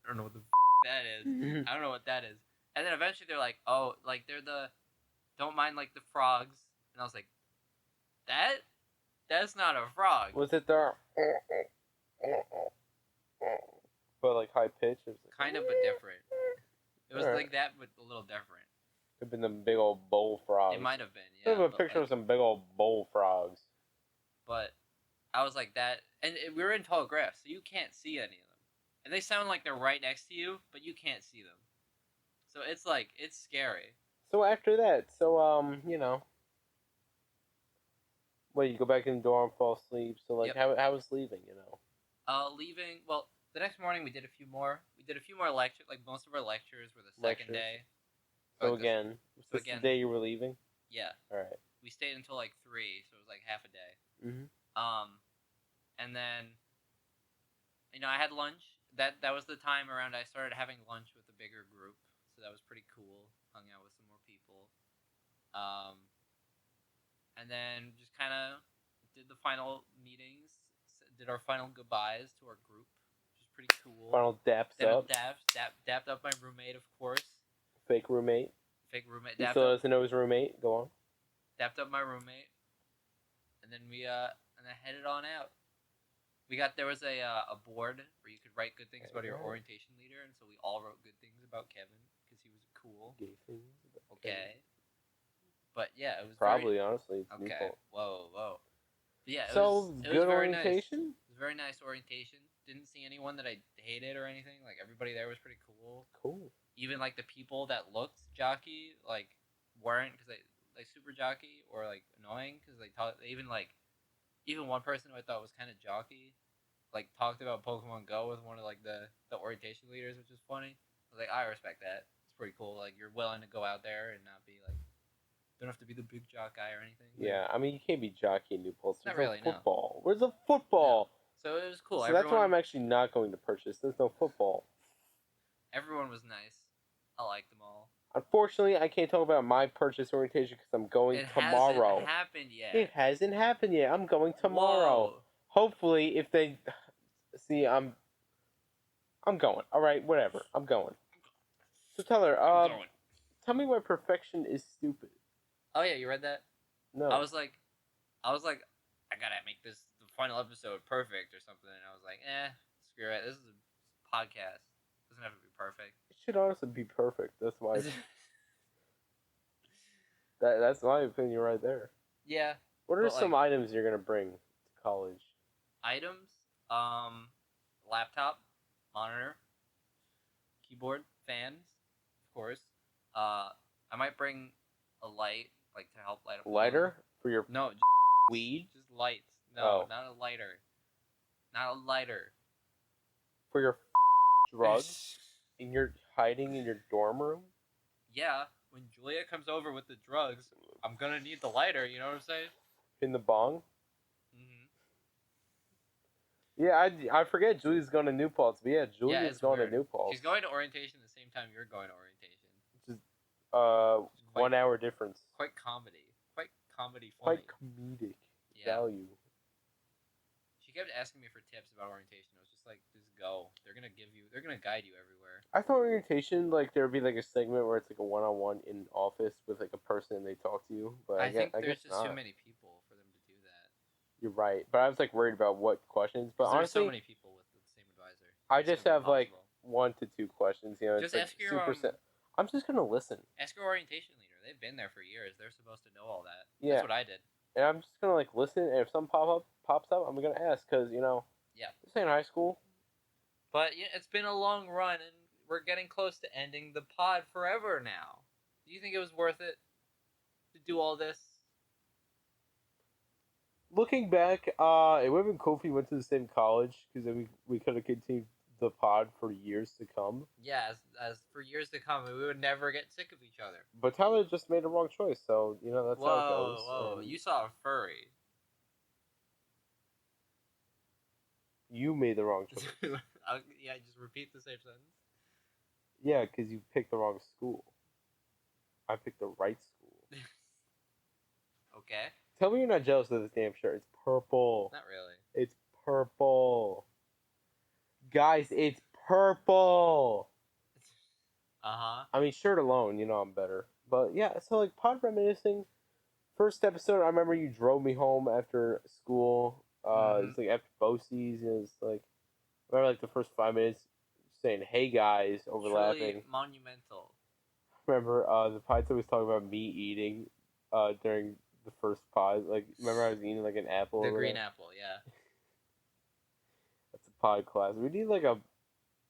I don't know what the that is. I don't know what that is. And then eventually they're like, oh, like they're don't mind like the frogs. And I was like, that's not a frog. Was it there? But like high pitch? Kind of, but different. It was like that, but a little different. Could have been them big old bull frogs. It might have been, yeah. I have a picture of some big old bull frogs. But I was like that, and we were in tall grass, so you can't see any of them. And they sound like they're right next to you, but you can't see them. So it's like, it's scary. So after that, you know, Wait, you go back in the dorm, fall asleep. So like, how was leaving? You know. Leaving. Well, the next morning we did a few more. We did a few more lectures. Like most of our lectures were the second day. So again, was this the day you were leaving? Yeah. All right. We stayed until like 3, so it was like half a day. Mhm. And then, I had lunch. That was the time around I started having lunch with a bigger group, so that was pretty cool. Hung out with some more people. And then just kind of did the final meetings, did our final goodbyes to our group, which was pretty cool. Final dapped up. Dapped up my roommate, of course. Fake roommate. He still doesn't know his roommate. Go on. Dapped up my roommate, and then we headed on out. There was a board where you could write good things about your orientation leader, and so we all wrote good things about Kevin because he was cool. Gay things. Okay. But yeah, it was probably honestly. It's okay. Whoa. But yeah. It was good very orientation. Nice. It was very nice orientation. Didn't see anyone that I hated or anything. Like everybody there was pretty cool. Cool. Even like the people that looked jockey like weren't because they like super jockey or like annoying because they talk. Even one person who I thought was kind of jockey, like talked about Pokemon Go with one of like the orientation leaders, which is funny. I was like, I respect that. It's pretty cool. Like you're willing to go out there and not be like. Don't have to be the big jock guy or anything. Yeah, I mean you can't be jockey in New Paltz. Not really. Football. No. Where's the football? Yeah. So it was cool. So that's why I'm actually not going to purchase. There's no football. Everyone was nice. I liked them all. Unfortunately, I can't talk about my purchase orientation because I'm going tomorrow. It hasn't happened yet. It hasn't happened yet. I'm going tomorrow. Whoa. Hopefully, if they see, I'm going. All right, whatever. I'm going. So Tyler, tell me why perfection is stupid. Oh yeah, you read that? No. I was like, I gotta make the final episode perfect or something. And I was like, screw it. This is a podcast. It doesn't have to be perfect. It should honestly be perfect. That's why. That's my opinion right there. Yeah. What are some items you're gonna bring to college? Items? Laptop, monitor, keyboard, fans, of course. I might bring a light. Like to help light up. Lighter for your weed? Just lights. No, not a lighter. Not a lighter. For your drugs? Hiding in your dorm room? Yeah, when Julia comes over with the drugs, I'm gonna need the lighter. You know what I'm saying? In the bong? Mhm. Yeah, I forget Julia's going to New Paltz, but yeah, Julia's going to New Paltz. She's going to orientation the same time you're going to orientation. Which is 1 hour difference. Quite comedy funny. Quite comedic value. She kept asking me for tips about orientation. I was just like, just go. They're gonna guide you everywhere. I thought orientation, like there would be like a segment where it's like a one-on-one in office with like a person and they talk to you. But I think there's just not. too many people for them to do that. You're right, but I was like worried about what questions. But honestly, there's so many people with the same advisor. I just have like 1 to 2 questions. You know, just it's ask your. I'm just gonna listen. Ask your orientation leader. They've been there for years. They're supposed to know all that. Yeah. That's what I did. And I'm just gonna like listen, and if something pops up, I'm gonna ask because this ain't high school. But it's been a long run, and we're getting close to ending the pod forever now. Do you think it was worth it to do all this? Looking back, it would have been cool if we went to the same college because then we could have continued the pod for years to come. Yeah, as for years to come, we would never get sick of each other. But Tyler just made a wrong choice, so that's how it goes. Whoa! You saw a furry. You made the wrong choice. Yeah, just repeat the same sentence. Yeah, because you picked the wrong school. I picked the right school. Okay. Tell me you're not jealous of this damn shirt. It's purple. Not really. It's purple. Guys, it's purple. I mean, shirt alone, I'm better. But yeah, so like pod reminiscing. First episode, I remember you drove me home after school. It's like after BOCES, and it's like I remember like the first 5 minutes saying "Hey guys," overlapping. Truly monumental. Remember the pod was talking about me eating during the first pod. Like remember I was eating like an apple. The green apple, yeah. That's a pod class. We need like an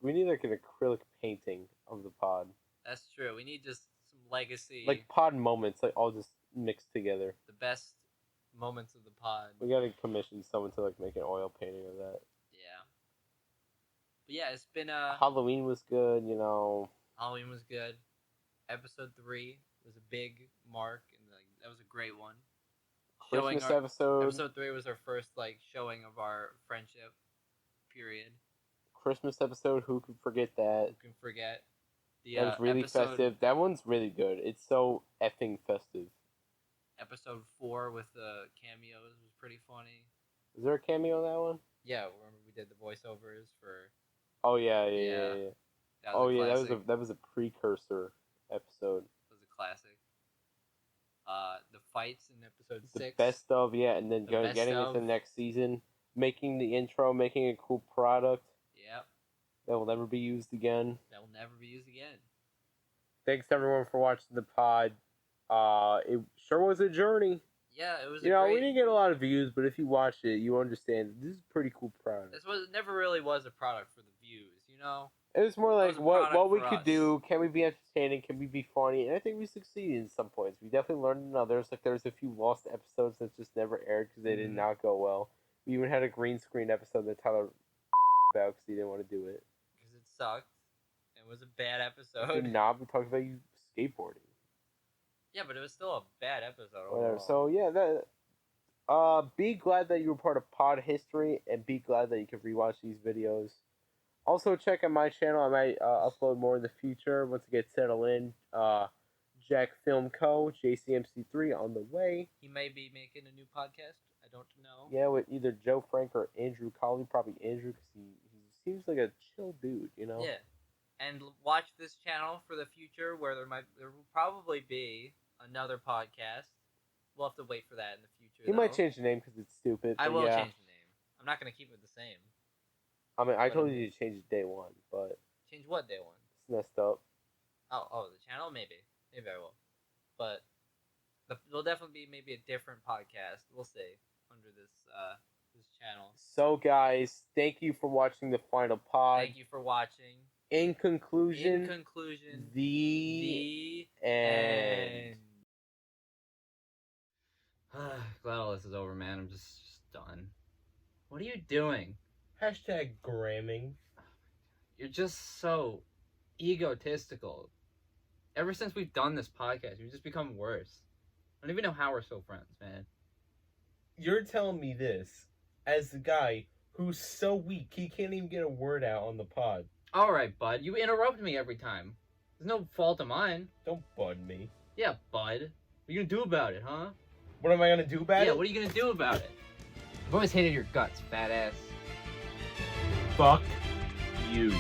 acrylic painting of the pod. That's true. We need just some legacy. Like pod moments, like all just mixed together. The best moments of the pod. We gotta commission someone to like make an oil painting of that. Yeah. But yeah, it's been Halloween was good, you know. Halloween was good. Episode 3 was a big mark, and like that was a great one. Christmas episode. Episode 3 was our first like showing of our friendship. Period. Christmas episode. Who could forget that? Who can forget? That was really festive. That one's really good. It's so effing festive. Episode 4 with the cameos was pretty funny. Is there a cameo in that one? Yeah, remember we did the voiceovers for. Oh yeah. That was a precursor episode. It was a classic. The fights in episode 6. The best of, and then getting into the next season, making the intro, making a cool product. Yep. That will never be used again. That will never be used again. Thanks everyone for watching the pod. It sure was a journey. Yeah, it was. We didn't get a lot of views, but if you watched it, you understand this is a pretty cool product. It never really was a product for the views, you know. It was more like what we could do. Can we be entertaining? Can we be funny? And I think we succeeded in some points. We definitely learned in others. Like there's a few lost episodes that just never aired because they did not go well. We even had a green screen episode that Tyler about because he didn't want to do it. Because it sucked. It was a bad episode. Did not. We talked about you skateboarding. Yeah, but it was still a bad episode. Whatever. So yeah, that. Be glad that you were part of Pod History, and be glad that you can rewatch these videos. Also, check out my channel. I might upload more in the future once I get settled in. Jack Film Co. JCMC3 on the way. He may be making a new podcast. I don't know. Yeah, with either Joe Frank or Andrew Colley. Probably Andrew because he seems like a chill dude, you know. Yeah, and watch this channel for the future where there will probably be another podcast. We'll have to wait for that in the future. He might change the name because it's stupid. I will change the name. I'm not gonna keep it the same. I mean, I told you to change it day one, but change what day one? It's messed up. Oh, the channel maybe I will, but there'll definitely be maybe a different podcast. We'll see under this channel. So guys, thank you for watching the final pod. Thank you for watching. In conclusion, the end. Glad all this is over, man. I'm just done. What are you doing? Hashtag gramming. You're just so egotistical. Ever since we've done this podcast, we've just become worse. I don't even know how we're still friends, man. You're telling me this as the guy who's so weak he can't even get a word out on the pod. Alright, bud. You interrupt me every time. There's no fault of mine. Don't bud me. Yeah, bud. What are you gonna do about it, huh? What am I gonna do about it? Yeah, what are you gonna do about it? I've always hated your guts, fat ass. Fuck you.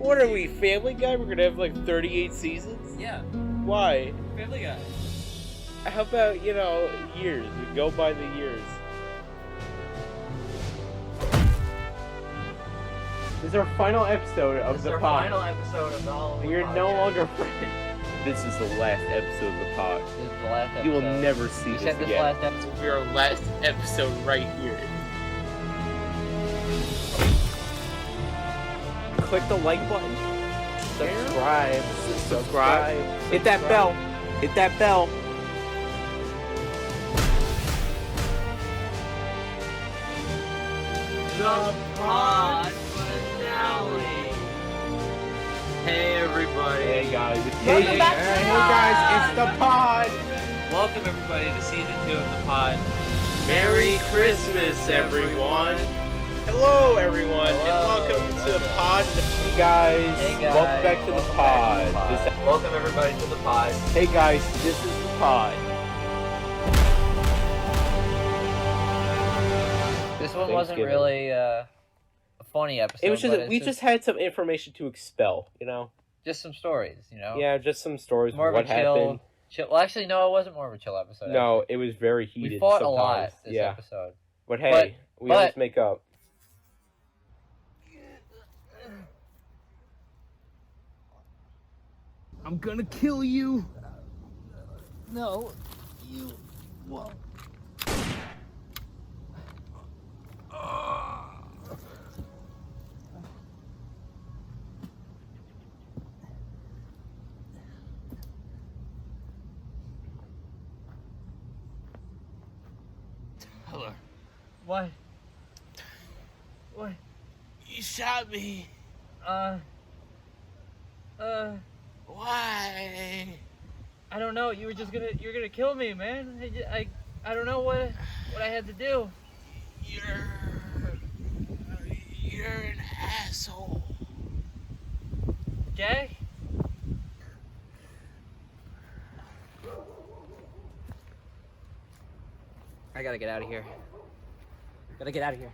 What are we, Family Guy? We're gonna have like 38 seasons? Yeah. Why? Family Guy. How about, years? We go by the years. This is our final episode of the pod. Final episode of the Halloween We're podcast. no longer friends. This is the last episode of the pod. This is the last episode. You will never see You this said this again. last episode. This will be our last episode right here. Click the like button. Subscribe. Hit that bell. Hit that bell. The pod finale. Hey everybody. Hey guys. Welcome back to the pod. guys, it's the pod. Welcome everybody to season 2 of the pod. Merry Christmas, everyone. Hello, everyone, and welcome to the pod. Hey guys. Hey guys. Welcome back to the pod. Welcome everybody to the pod. Hey guys, this is the pod. This one wasn't really a funny episode. It was just but we it's just had some information to expel, just some stories, Yeah, just some stories More of of what a happened. chill. Well, actually, no, it wasn't more of a chill episode. No, actually. it was very heated. We fought sometimes. a lot this yeah. episode. But hey, we always make up. I'm gonna kill you. No, you won't. Tyler. What? What? You shot me. Why? I don't know. You're gonna kill me, man. I don't know what I had to do. You're an asshole. Jack? I gotta get out of here. Gotta get out of here.